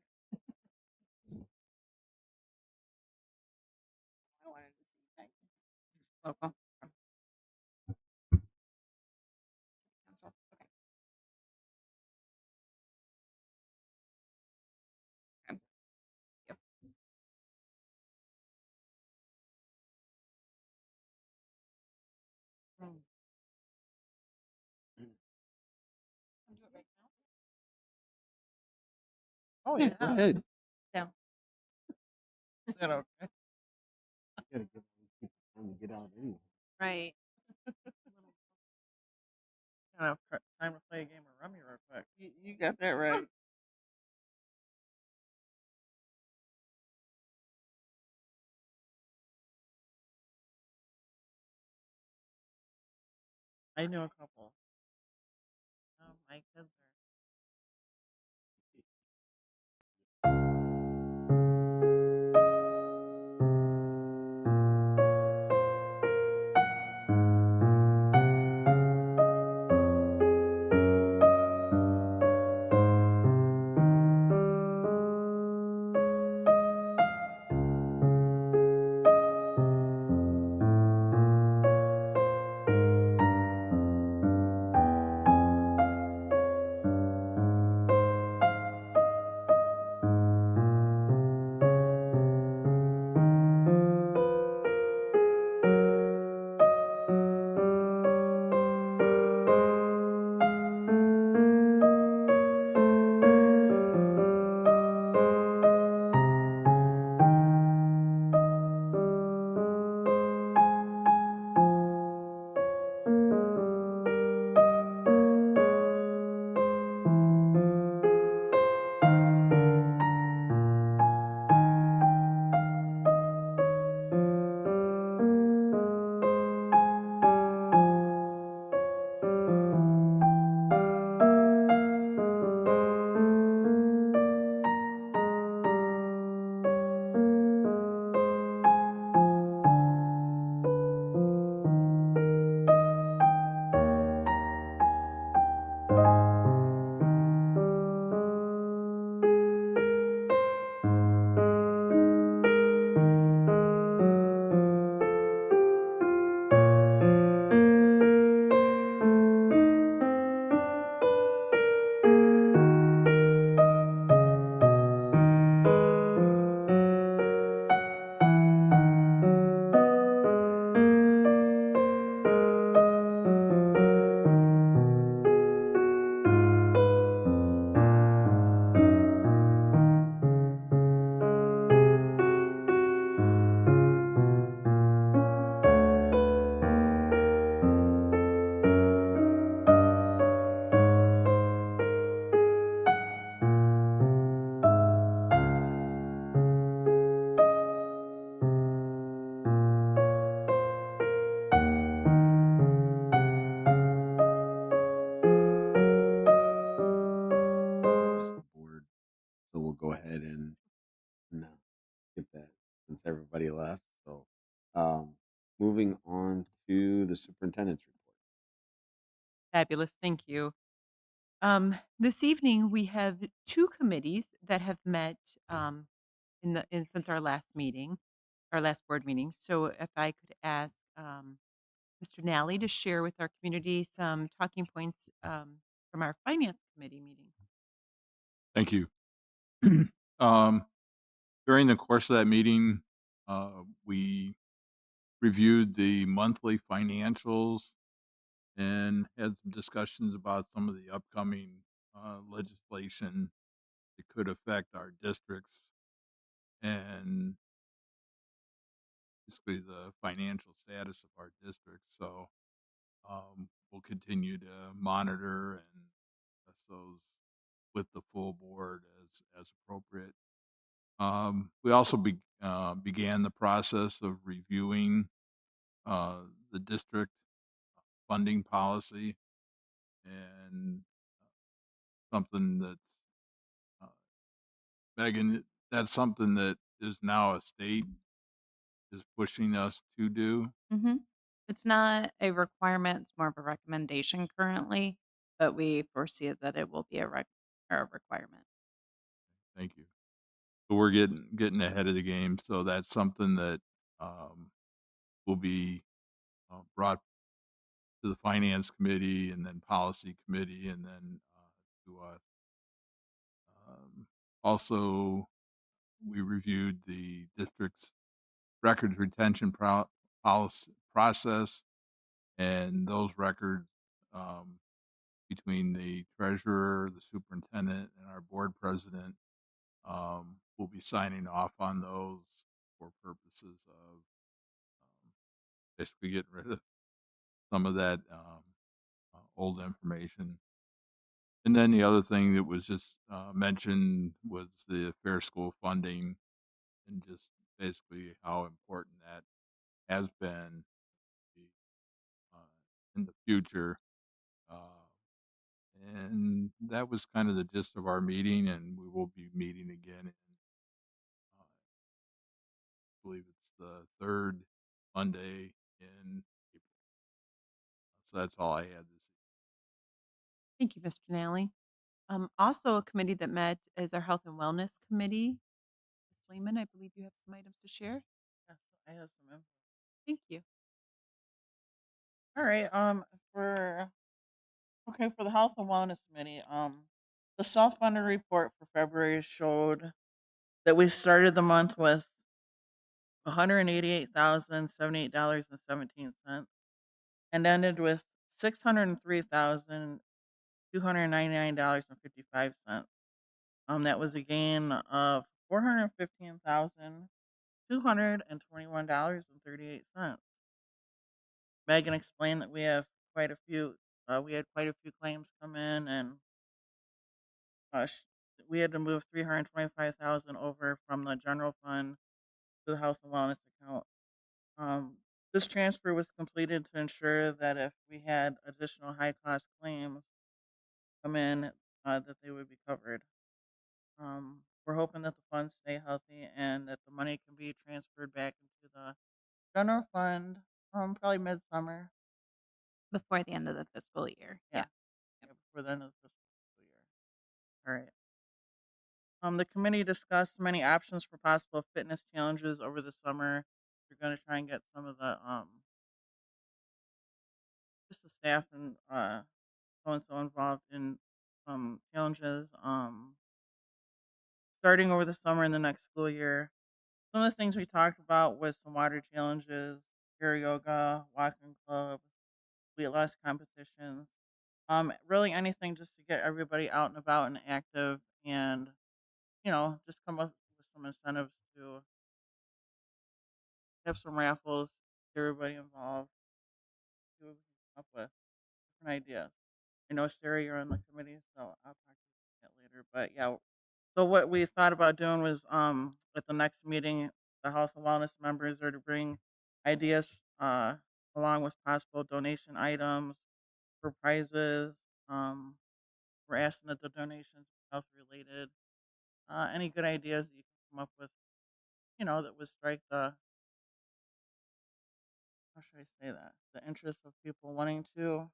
I wanted to see. Thank you. Local. Council. Okay. Okay. Yep. Mm. Wanna do it right now? Oh, Yeah, yeah. go ahead. Yeah. Is that okay? You gotta give these people time to get out anyway. Right. Kind of time to play a game of rummy real quick. You got that right. I know a couple. My kids are. Rest of the board. So we'll go ahead and skip that since everybody left. So moving on to the superintendent's report. Fabulous. Thank you. This evening we have two committees that have met since our last meeting, our last board meeting. So if I could ask Mr. Nally to share with our community some talking points from our finance committee meeting. Thank you. um, During the course of that meeting, we reviewed the monthly financials and had some discussions about some of the upcoming legislation that could affect our districts and basically the financial status of our districts. So we'll continue to monitor and discuss those with the full board as appropriate. We also began the process of reviewing the district funding policy and something that's uh, Megan. That's something that is now a state is pushing us to do. Mm-hmm. It's not a requirement, it's more of a recommendation currently, but we foresee that it will be or a requirement. Thank you. So we're getting ahead of the game. So that's something that um, will be brought to the finance committee and then policy committee and then to us. Also, we reviewed the district's records retention policy process and those records um, between the treasurer, the superintendent, and our board president. We'll be signing off on those for purposes of basically getting rid of some of that old information. And then the other thing that was just mentioned was the fair school funding and just basically how important that has been uh, in the future. Uh, and that was kind of the gist of our meeting, and we will be meeting again in, I believe it's the third Monday in April. So that's all I had this evening. Thank you, Mr. Nally. Also, a committee that met is our Health and Wellness Committee. Ms. Lehman, I believe you have some items to share. Yes, I have some info. Thank you. All right. For for the Health and Wellness Committee, the self-funded report for February showed that we started the month with $188,078.17 and ended with $603,299.55. That was a gain of $415,221.38. Megan explained that quite a few. We had quite a few claims come in, and we had to move 325,000 over from the general fund to the health and wellness account. Um, this transfer was completed to ensure that if we had additional high cost claims come in, that they would be covered. We're hoping that the funds stay healthy and that the money can be transferred back into the general fund, probably midsummer. Before the end of the fiscal year. Yeah, yeah, before the end of the fiscal year. All right. The committee discussed many options for possible fitness challenges over the summer. We're going to try and get some of the just the staff and so and so involved in challenges. Starting over the summer and the next school year. Some of the things we talked about was some water challenges, air yoga, walking club, weight loss competitions. Really anything just to get everybody out and about and active, and just come up with some incentives to have some raffles, get everybody involved, see what we can come up with, different ideas. I know Sarah, you're on the committee, so I'll talk to you about that later. But yeah, so what we thought about doing was at the next meeting, the health and wellness members are to bring ideas along with possible donation items for prizes. Um, we're asking that the donations be health related. Any good ideas that you can come up with, that would strike how should I say that? The interest of people wanting to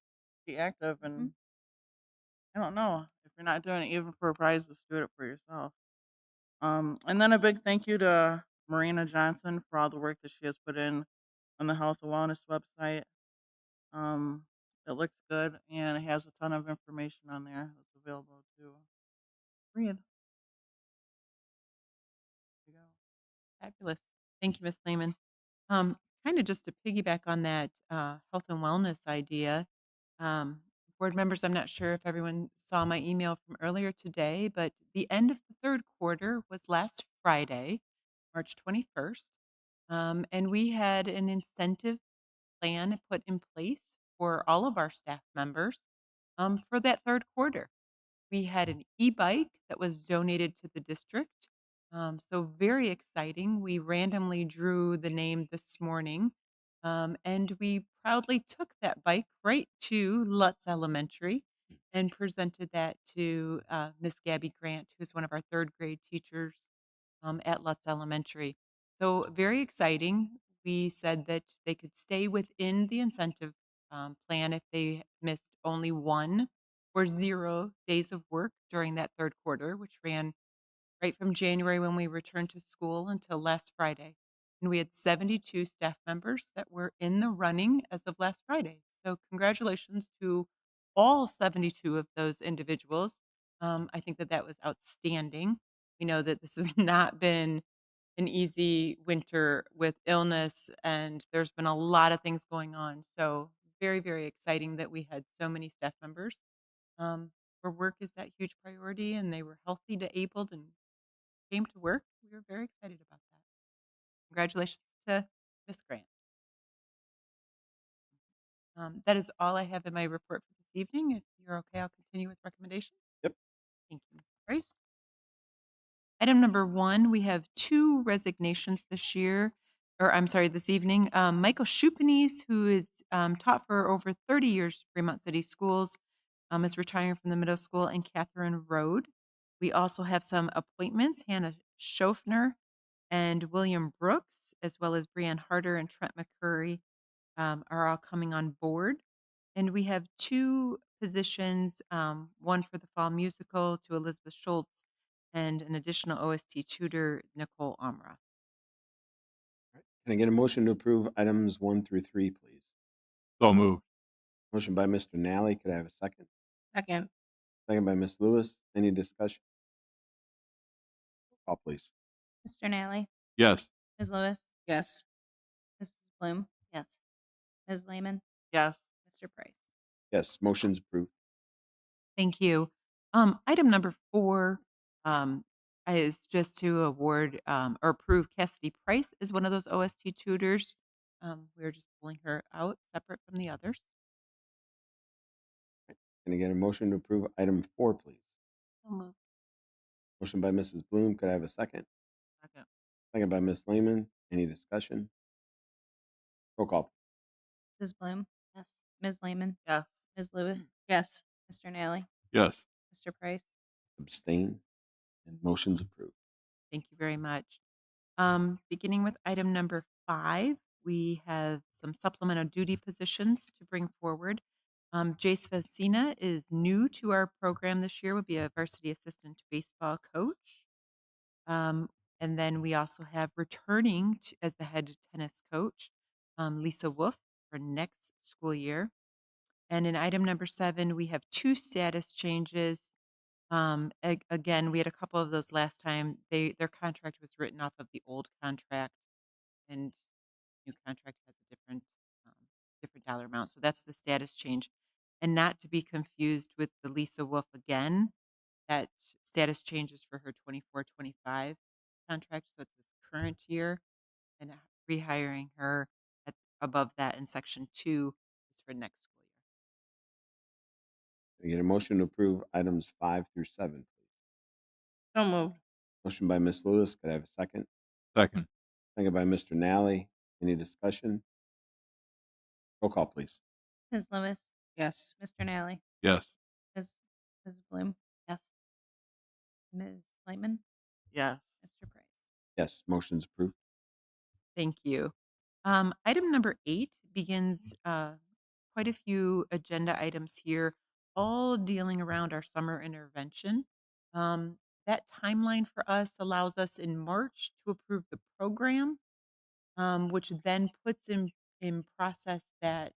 be active, Mhm. and I don't know if you're not doing it even for a prize, just do it for yourself. And then a big thank you to Marina Johnson for all the work that she has put in on the health and wellness website. Um, it looks good and it has a ton of information on there that's available to read. There you go. Fabulous. Thank you, Miss Lehman. Um, Kind of just to piggyback on that health and wellness idea, um, board members, I'm not sure if everyone saw my email from earlier today, but the end of the third quarter was last Friday, March 21st. And we had an incentive plan put in place for all of our staff members for that third quarter. We had an e-bike that was donated to the district. So very exciting. We randomly drew the name this morning. And we proudly took that bike right to Lutz Elementary and presented that to Miss Gabby Grant, who's one of our third grade teachers at Lutz Elementary. So very exciting. We said that they could stay within the incentive plan if they missed only 1 or 0 days of work during that third quarter, which ran right from January when we returned to school until last Friday. And we had 72 staff members that were in the running as of last Friday. So, congratulations to all 72 of those individuals. I think that that was outstanding. We know that this has not been an easy winter with illness, and there's been a lot of things going on. So, very, very exciting that we had so many staff members where work is that huge priority and they were healthy to abled and came to work. We were very excited about that. Congratulations to Miss Grant. That is all I have in my report for this evening. If you're okay, I'll continue with recommendations. Yep. Thank you, Ms. Price. Item number 1, we have 2 resignations this year, or I'm sorry, this evening. Michael Schupanese, who is taught for over 30 years at Fremont City Schools, is retiring from the middle school, and Catherine Rode. We also have some appointments. Hannah Schofner and William Brooks, as well as Brianne Harder and Trent McCurry, are all coming on board. And we have 2 positions, one for the fall musical to Elizabeth Schultz and an additional OST tutor, Nicole Amra. Can I get a motion to approve items 1 through 3, please? So moved. Motion by Mr. Nally. Could I have a second? Second. Second by Ms. Lewis. Any discussion? Call, please. Mr. Nally, Yes. Ms. Lewis, Yes. Mrs. Bloom, Yes. Ms. Lehman, Yes. Mr. Price. Yes, motion's approved. Thank you. Item number 4 is just to award or approve Cassidy Price as one of those OST tutors. We're just pulling her out separate from the others. Can I get a motion to approve item 4, please? So moved. Motion by Mrs. Bloom. Could I have a second? Second. Second by Ms. Lehman. Any discussion? Roll call. Mrs. Bloom, Yes. Ms. Lehman, Yes. Ms. Lewis, Yes. Mr. Nally, Yes. Mr. Price. Abstain. And motion's approved. Thank you very much. Beginning with item number 5, we have some supplemental duty positions to bring forward. Jace Vecina is new to our program this year, will be a varsity assistant baseball coach. And then we also have returning as the head tennis coach, Lisa Wolf, for next school year. And in item number 7, we have 2 status changes. Again, we had a couple of those last time. Their contract was written off of the old contract, and new contract has a different dollar amount. So that's the status change, and not to be confused with the Lisa Wolf again. That status changes for her 24-25 contract, so it's this current year, and rehiring her above that in section 2 is for next school year. Can I get a motion to approve items 5 through 7, please? So moved. Motion by Ms. Lewis. Could I have a second? Second. Second by Mr. Nally. Any discussion? Roll call, please. Ms. Lewis, Yes. Mr. Nally, Yes. Mrs. Bloom, Yes. Ms. Lehman, Yes. Mr. Price. Yes, motion's approved. Thank you. Item number 8 begins quite a few agenda items here, all dealing around our summer intervention. That timeline for us allows us in March to approve the program, which then puts in process that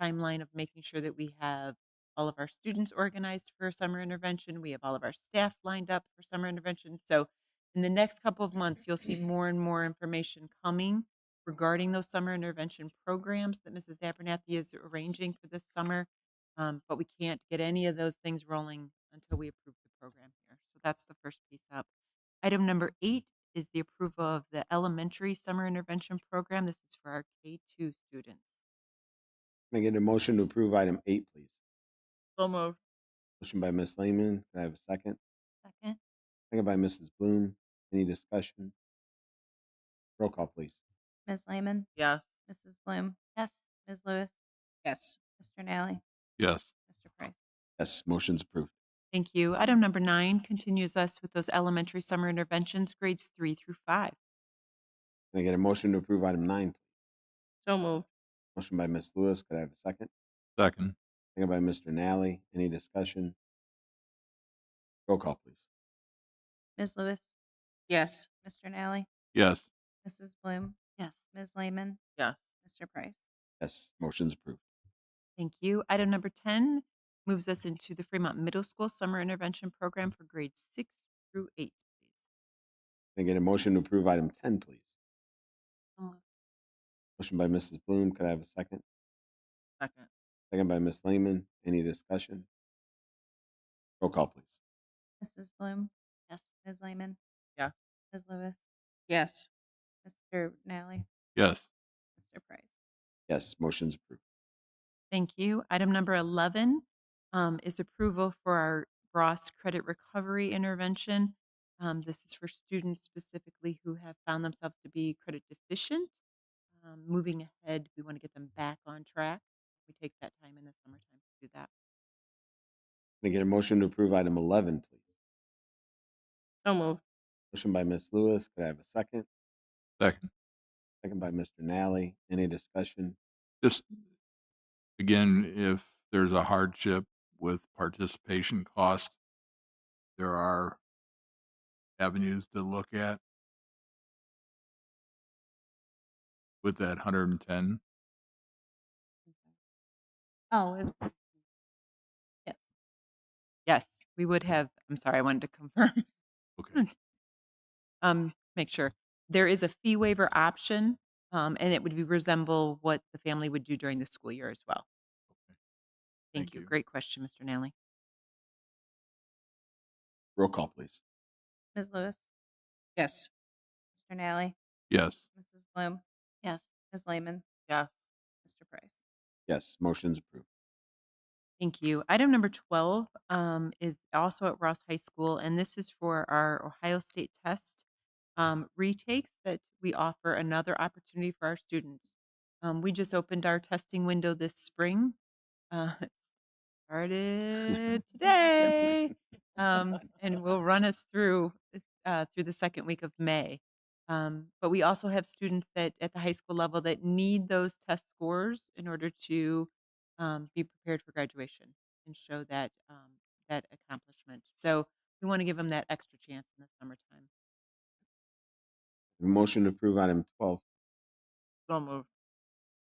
timeline of making sure that we have all of our students organized for summer intervention. We have all of our staff lined up for summer intervention. So in the next couple of months, you'll see more and more information coming regarding those summer intervention programs that Mrs. Abernathy is arranging for this summer. But we can't get any of those things rolling until we approve the program here. So that's the first piece up. Item number 8 is the approval of the elementary summer intervention program. This is for our K-2 students. Can I get a motion to approve item 8, please? So moved. Motion by Ms. Lehman. Can I have a second? Second. Second by Mrs. Bloom. Any discussion? Roll call, please. Ms. Lehman, Yes. Mrs. Bloom. Yes. Ms. Lewis, Yes. Mr. Nally, Yes. Mr. Price. Yes, motion's approved. Thank you. Item number 9 continues us with those elementary summer interventions, grades 3 through 5. Can I get a motion to approve item 9, please? So moved. Motion by Ms. Lewis. Could I have a second? Second. Second by Mr. Nally. Any discussion? Roll call, please. Ms. Lewis, Yes. Mr. Nally, Yes. Mrs. Bloom, Yes. Ms. Lehman, Yes. Mr. Price. Yes, motion's approved. Thank you. Item number 10 moves us into the Fremont Middle School Summer Intervention Program for grades 6 through 8, please. Can I get a motion to approve item 10, please? Oh, Motion by Mrs. Bloom. Could I have a second? Second. Second by Ms. Lehman. Any discussion? Roll call, please. Mrs. Bloom, yes. Ms. Lehman, Yeah. Ms. Lewis, Yes. Mr. Nally, Yes. Mr. Price. Yes, motion's approved. Thank you. Item number 11 is approval for our Ross Credit Recovery Intervention. This is for students specifically who have found themselves to be credit deficient. Moving ahead, we want to get them back on track. We take that time in the summertime to do that. Can I get a motion to approve item 11, please? So moved. Motion by Ms. Lewis. Could I have a second? Second. Second by Mr. Nally. Any discussion? Just again, if there's a hardship with participation cost, there are avenues to look at with that 110. Oh, it's, yes. Yes, we would have. I'm sorry, I wanted to confirm. Okay. Make sure there is a fee waiver option, and it would be resemble what the family would do during the school year as well. Thank Thank you. you. Great question, Mr. Nally. Roll call, please. Ms. Lewis, Yes. Mr. Nally, Yes. Mrs. Bloom, Yes. Ms. Lehman, Yes. Mr. Price. Yes, motion's approved. Thank you. Item number 12 is also at Ross High School, and this is for our Ohio State test retakes that we offer another opportunity for our students. We just opened our testing window this spring. It started today, and will run us through the second week of May. But we also have students that at the high school level that need those test scores in order to be prepared for graduation and show that that accomplishment. So we want to give them that extra chance in the summertime. Motion to approve item 12. So moved.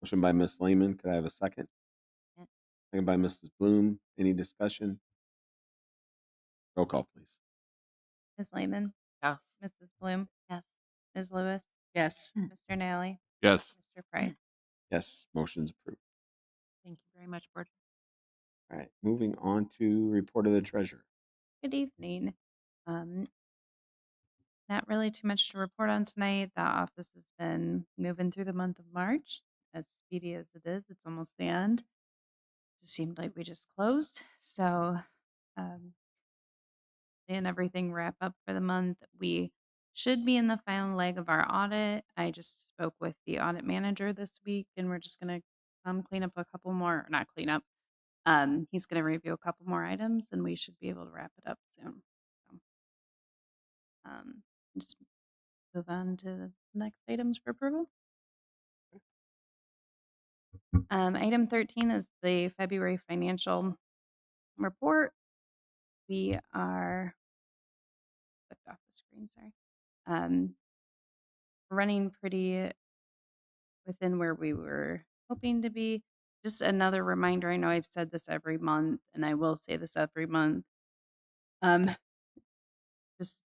Motion by Ms. Lehman. Could I have a second? Yeah. Second by Mrs. Bloom. Any discussion? Roll call, please. Ms. Lehman, Yes. Mrs. Bloom, Yes. Ms. Lewis, Yes. Mr. Nally, Yes. Mr. Price. Yes, motion's approved. Thank you very much, Board. All right, moving on to report of the treasurer. Good evening. Um, Not really too much to report on tonight. The office has been moving through the month of March. As speedy as it is, it's almost the end. It seemed like we just closed. So, and everything wrap up for the month. We should be in the final leg of our audit. I just spoke with the audit manager this week, and we're just going to clean up a couple more, not clean up. He's going to review a couple more items, and we should be able to wrap it up soon. So, just move on to the next items for approval. Item 13 is the February financial report. We are flipped off the screen, sorry. Running pretty within where we were hoping to be. Just another reminder, I know I've said this every month, and I will say this every month. Um, just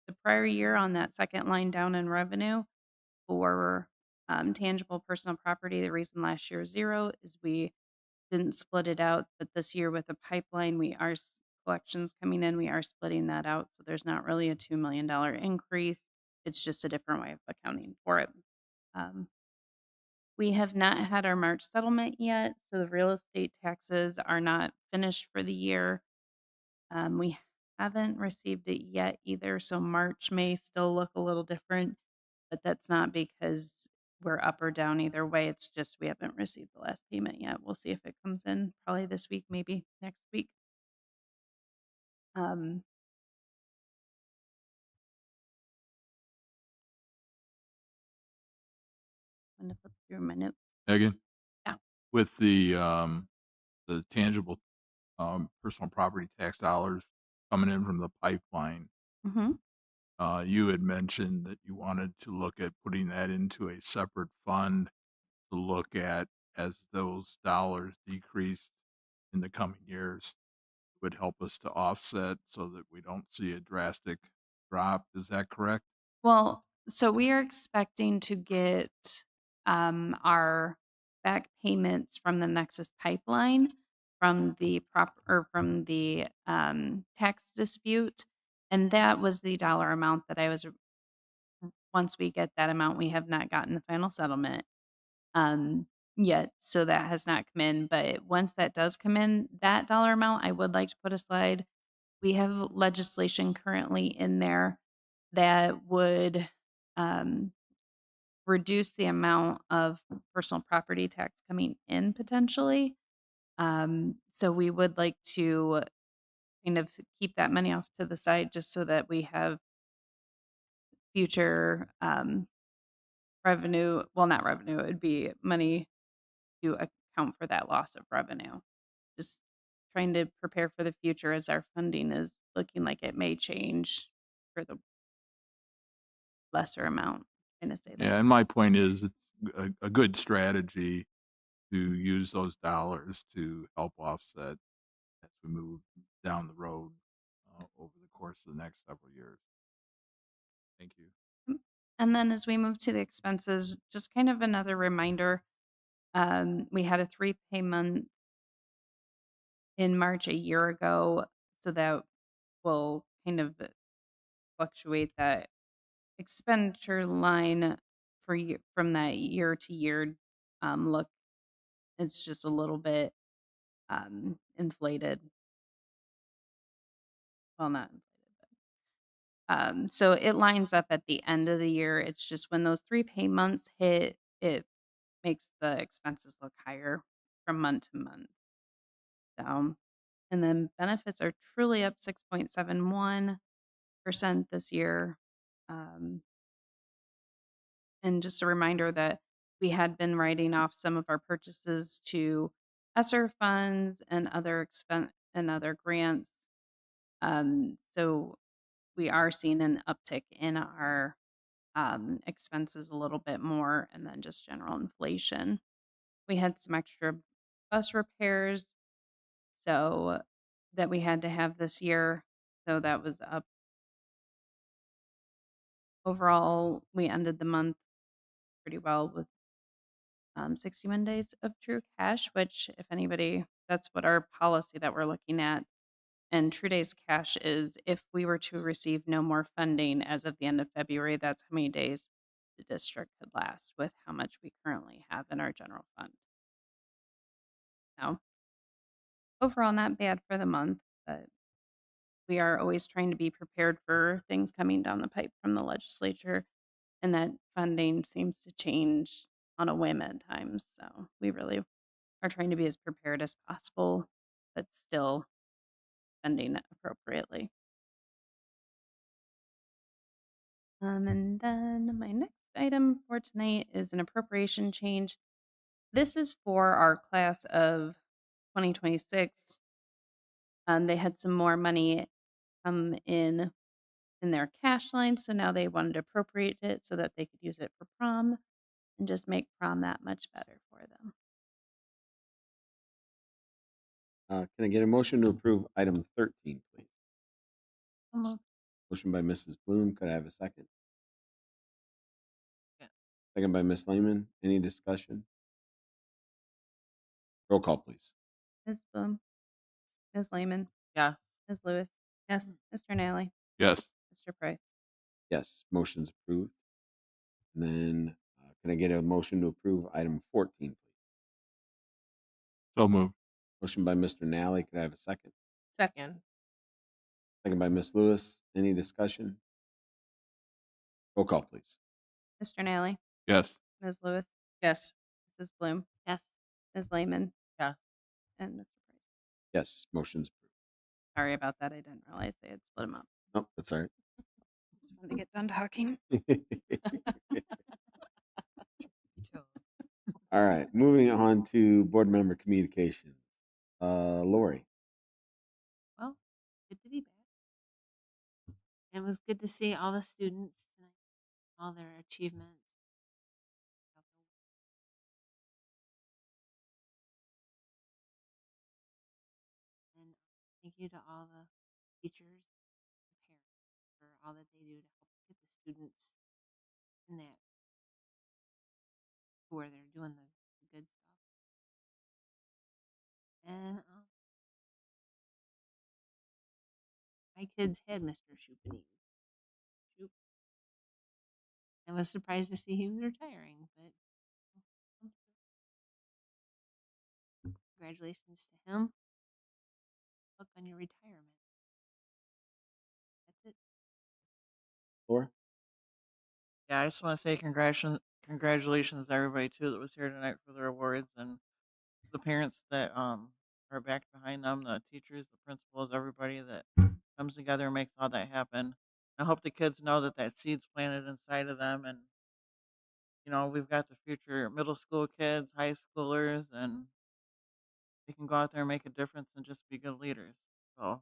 the prior year on that second line down in revenue for tangible personal property, the reason last year was 0 is we didn't split it out, but this year with the pipeline, collections coming in, we are splitting that out. So there's not really a $2 million increase. It's just a different way of accounting for it. We have not had our March settlement yet, so the real estate taxes are not finished for the year. We haven't received it yet either, so March may still look a little different, but that's not because we're up or down either way. It's just we haven't received the last payment yet. We'll see if it comes in probably this week, maybe next week. Um, I'm gonna flip through my notes. Megan, Yeah. with the tangible personal property tax dollars coming in from the pipeline, Mm-hmm. you had mentioned that you wanted to look at putting that into a separate fund to look at as those dollars decrease in the coming years. It would help us to offset so that we don't see a drastic drop. Is that correct? Well, so we are expecting to get our back payments from the Nexus pipeline from the tax dispute, and that was the dollar amount that I was. Once we get that amount, we have not gotten the final settlement um, yet, so that has not come in. But once that does come in, that dollar amount, I would like to put aside. We have legislation currently in there that would um, reduce the amount of personal property tax coming in potentially. So we would like to kind of keep that money off to the side just so that we have future revenue. Well, not revenue, it would be money to account for that loss of revenue. Just trying to prepare for the future as our funding is looking like it may change for the lesser amount. Gonna say that. Yeah, and my point is it's a good strategy to use those dollars to help offset as we move down the road over the course of the next several years. Thank you. And then as we move to the expenses, just kind of another reminder, we had a 3-pay month in March a year ago, so that will kind of fluctuate that expenditure line from that year to year look. It's just a little bit inflated. Well, not inflated, but so it lines up at the end of the year. It's just when those 3-pay months hit, it makes the expenses look higher from month to month. So, and then benefits are truly up 6.71% this year. Um, and just a reminder that we had been writing off some of our purchases to ESSER funds and other grants. So we are seeing an uptick in our expenses a little bit more, and then just general inflation. We had some extra bus repairs, so that we had to have this year. So that was up. Overall, we ended the month pretty well with 61 days of true cash, which, if anybody, that's what our policy that we're looking at. And true days cash is if we were to receive no more funding as of the end of February, that's how many days the district could last with how much we currently have in our general fund. Now, overall, not bad for the month, but we are always trying to be prepared for things coming down the pipe from the legislature, and that funding seems to change on a whim at times. So we really are trying to be as prepared as possible, but still spending appropriately. And then my next item for tonight is an appropriation change. This is for our class of 2026. They had some more money come in their cash line, so now they wanted to appropriate it so that they could use it for prom and just make prom that much better for them. Can I get a motion to approve item 13, please? So moved. Motion by Mrs. Bloom. Could I have a second? Yeah. Second by Ms. Lehman. Any discussion? Roll call, please. Ms. Bloom, Ms. Lehman, Yeah. Ms. Lewis, Yes. Mr. Nally, Yes. Mr. Price. Yes, motion's approved. And then, can I get a motion to approve item 14, please? So moved. Motion by Mr. Nally. Could I have a second? Second. Second by Ms. Lewis. Any discussion? Roll call, please. Mr. Nally, Yes. Ms. Lewis, Yes. Mrs. Bloom, Yes. Ms. Lehman, Yeah. and Mr. Price. Yes, motion's approved. Sorry about that. I didn't realize they had split them up. Oh, that's all Just wanted to get done talking. right. All right, moving on to board member communications. Lori. Well, good to be back. And it was good to see all the students tonight, all their achievements. And thank you to all the teachers and parents for all that they do to help get the students in that to where they're doing the good stuff. And my kids had Mr. Shoop. I was surprised to see he was retiring, but congratulations to him. Look on your retirement. That's it. Laura. Yeah, I just want to say congratulations to everybody too that was here tonight for their awards, and the parents that are back behind them, the teachers, the principals, everybody that comes together and makes all that happen. I hope the kids know that that seed's planted inside of them, and we've got the future middle school kids, high schoolers, and they can go out there and make a difference and just be good leaders. So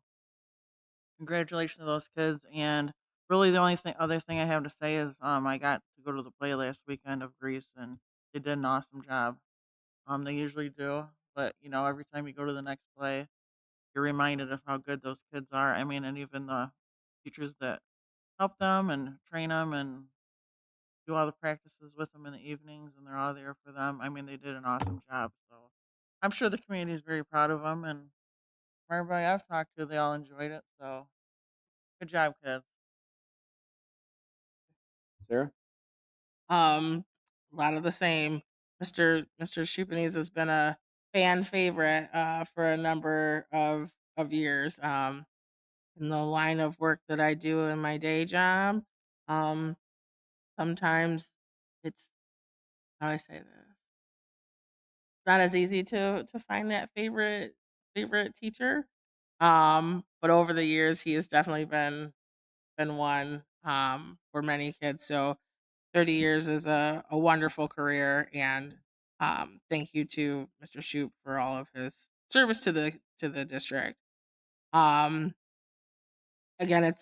congratulations to those kids. And really, the only other thing I have to say is I got to go to the play last weekend of Greece, and they did an awesome job. They usually do, but every time you go to the next play, you're reminded of how good those kids are. I mean, and even the teachers that help them and train them and do all the practices with them in the evenings, and they're all there for them. I mean, they did an awesome job. So I'm sure the community is very proud of them, and from everybody I've talked to, they all enjoyed it. So good job, kids. Sarah. A lot of the same. Mr. Shupanese has been a fan favorite for a number of years. In the line of work that I do in my day job, um, sometimes it's how do I say this? Not as easy to find that favorite teacher. But over the years, he has definitely been one for many kids. So 30 years is a wonderful career, and thank you to Mr. Shoup for all of his service to the district. Um, Again,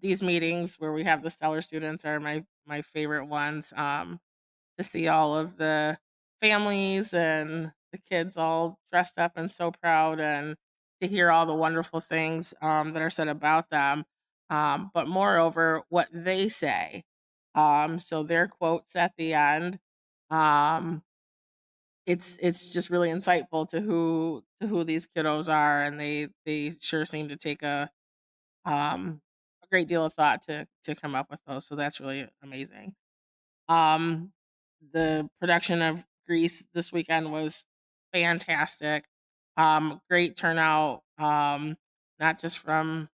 these meetings where we have the stellar students are my favorite ones. To see all of the families and the kids all dressed up and so proud, and to hear all the wonderful things that are said about them. But moreover, what they say. So their quotes at the end. Um, it's just really insightful to who these kiddos are, and they sure seem to take a great deal of thought to come up with those. So that's really amazing. Um, the production of Grease this weekend was fantastic. Great turnout, not just from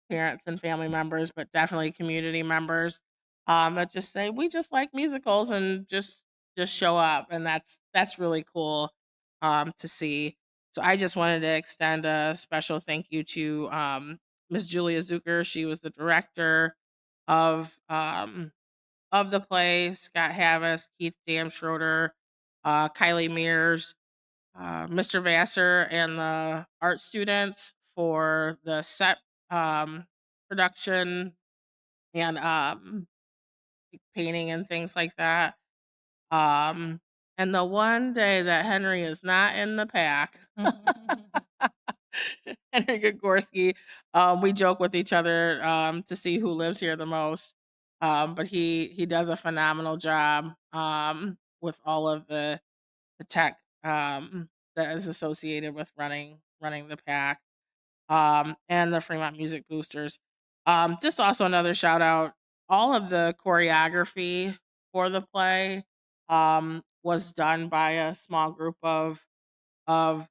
parents and family members, but definitely community members that just say we just like musicals and just show up, and that's really cool to see. So I just wanted to extend a special thank you to Miss Julia Zucker. She was the director of um, of the play, Scott Havas, Keith Damschroeder, Kylie Mears, Mr. Vassar, and the art students for the set um, production and painting and things like that. Um, and the one day that Henry is not in the pack, Henry Gagorski, we joke with each other to see who lives here the most. But he does a phenomenal job with all of the tech that is associated with running the pack and the Fremont Music Boosters. Just also another shout out. All of the choreography for the play was done by a small group of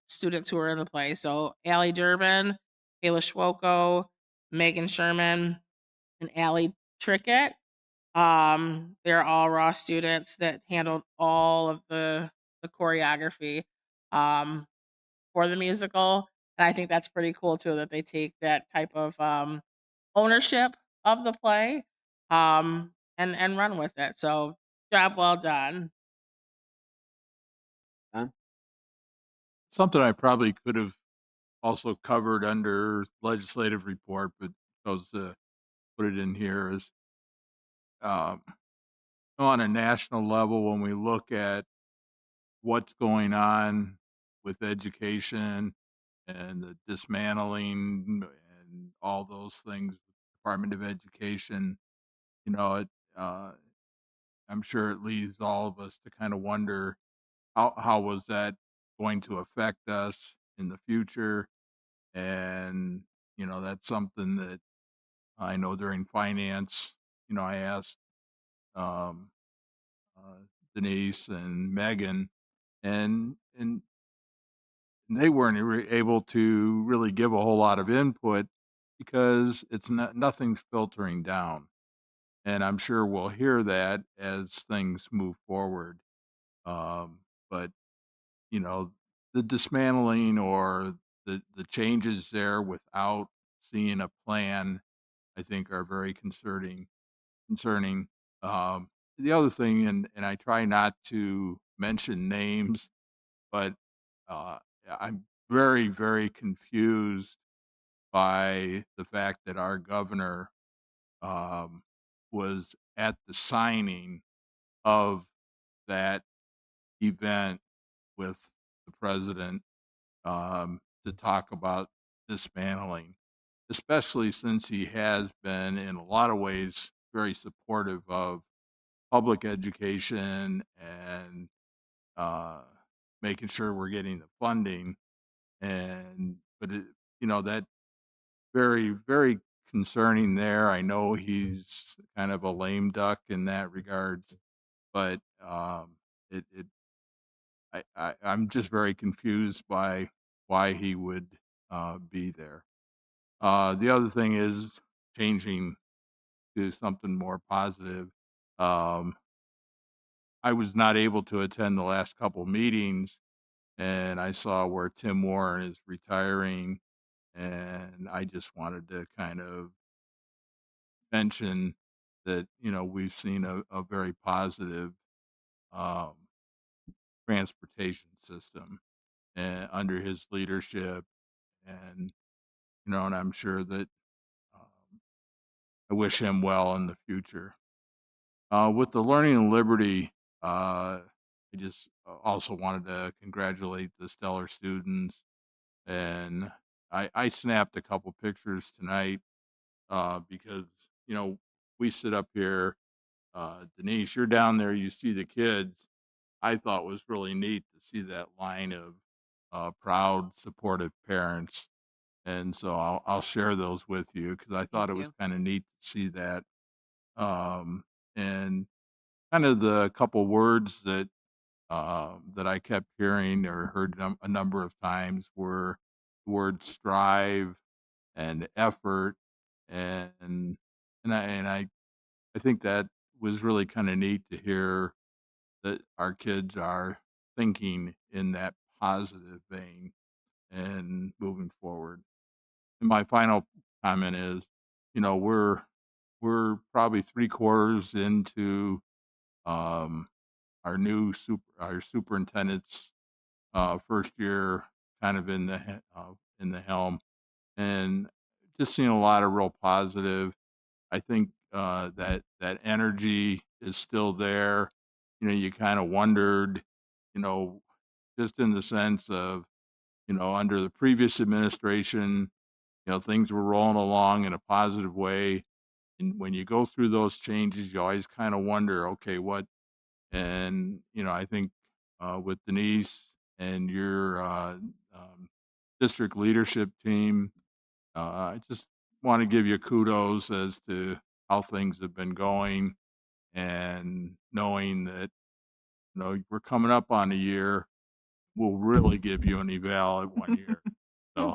students who were in the play. So Allie Durbin, Kayla Schwoko, Megan Sherman, and Allie Trickett. They're all raw students that handled all of the choreography um, for the musical. And I think that's pretty cool too that they take that type of ownership of the play and run with it. So job well done. Don? Something I probably could have also covered under legislative report, but chose to put it in here is um, on a national level when we look at what's going on with education and the dismantling and all those things, Department of Education, you know, uh, I'm sure it leaves all of us to kind of wonder how was that going to affect us in the future, and that's something that I know during finance, I asked um, uh, Denise and Megan, and they weren't able to really give a whole lot of input because it's not nothing's filtering down, and I'm sure we'll hear that as things move forward. But the dismantling or the changes there without seeing a plan, I think, are very concerning. Um, the other thing, and I try not to mention names, but uh, I'm very, very confused by the fact that our governor um, was at the signing of that event with the president to talk about dismantling, especially since he has been, in a lot of ways, very supportive of public education and uh, making sure we're getting the funding. But that very, very concerning there. I know he's kind of a lame duck in that regards, but it I'm just very confused by why he would be there. The other thing is changing to something more positive. Um, I was not able to attend the last couple meetings, and I saw where Tim Warren is retiring, and I just wanted to kind of mention that we've seen a very positive um, transportation system under his leadership, and and I'm sure that um, I wish him well in the future. With the Learning and Liberty, I just also wanted to congratulate the stellar students, and I snapped a couple pictures tonight because we sit up here. Denise, you're down there. You see the kids. I thought was really neat to see that line of proud, supportive parents, and so I'll share those with you because I Thank thought it was you. kind of neat to see that. And kind of the couple words that I kept hearing or heard a number of times were the word strive and effort, and I think that was really kind of neat to hear that our kids are thinking in that positive vein and moving forward. And my final comment is, we're probably 3/4 into our superintendent's first year kind of in the helm, and just seeing a lot of real positive. I think that energy is still there. You kind of wondered, you know, just in the sense of, under the previous administration, things were rolling along in a positive way. And when you go through those changes, you always kind of wonder, okay, what? And, I think with Denise and your district leadership team, I just want to give you kudos as to how things have been going, and knowing that, we're coming up on a year, we'll really give you an eval at 1 year. So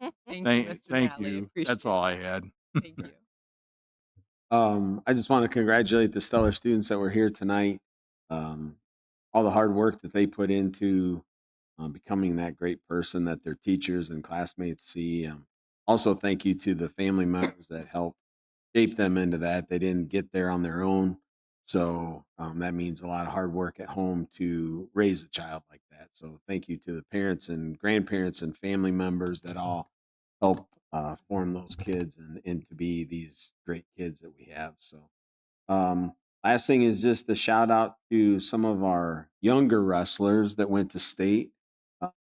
Thank you, thank, Mr. thank Nally. you. Appreciate That's all it. I had. Thank you. I just want to congratulate the stellar students that were here tonight. Um, all the hard work that they put into becoming that great person that their teachers and classmates see. Also, thank you to the family members that helped shape them into that. They didn't get there on their own. So that means a lot of hard work at home to raise a child like that. So thank you to the parents and grandparents and family members that all help form those kids and to be these great kids that we have. So um, last thing is just a shout out to some of our younger wrestlers that went to state.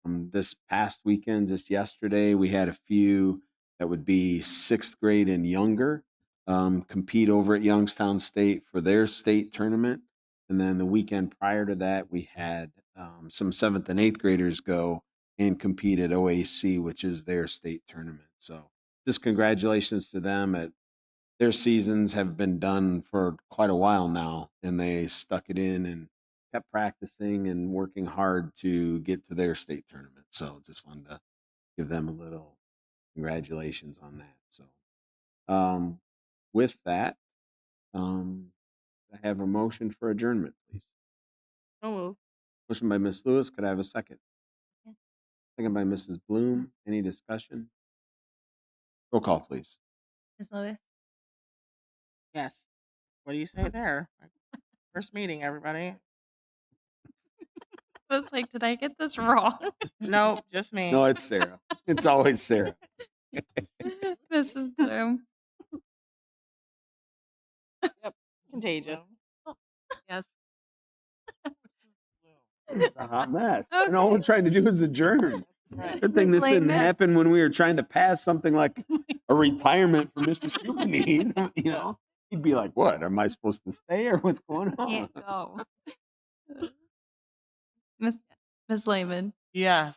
This past weekend, just yesterday, we had a few that would be sixth grade and younger compete over at Youngstown State for their state tournament. And then the weekend prior to that, we had some seventh and eighth graders go and compete at OAC, which is their state tournament. So just congratulations to them. Their seasons have been done for quite a while now, and they stuck it in and kept practicing and working hard to get to their state tournament. So just wanted to give them a little congratulations on that. So um, with that, I have a motion for adjournment, please. So moved. Motion by Ms. Lewis. Could I have a second? Yeah. Second by Mrs. Bloom. Any discussion? Roll call, please. Ms. Lewis, Yes. What do you say there? First meeting, everybody. I was like, did I get this wrong? Nope, just me. No, it's Sarah. It's always Sarah. Mrs. Bloom. Yep. Contagious. Yes. It's a hot mess. And all we're trying to do is adjourn. Right. Good thing Ms. this didn't Lehman. happen when we were trying to pass something like a retirement for Mr. Shupany. He'd be like, "What? Am I supposed to stay or what's going on?" Can't go. Miss Lehman. Yes.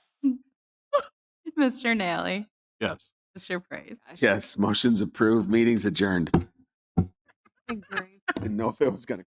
Mr. Nally. Yes. Mr. Price. Yes, motion's approved. Meeting's adjourned. great. Didn't know if it was gonna.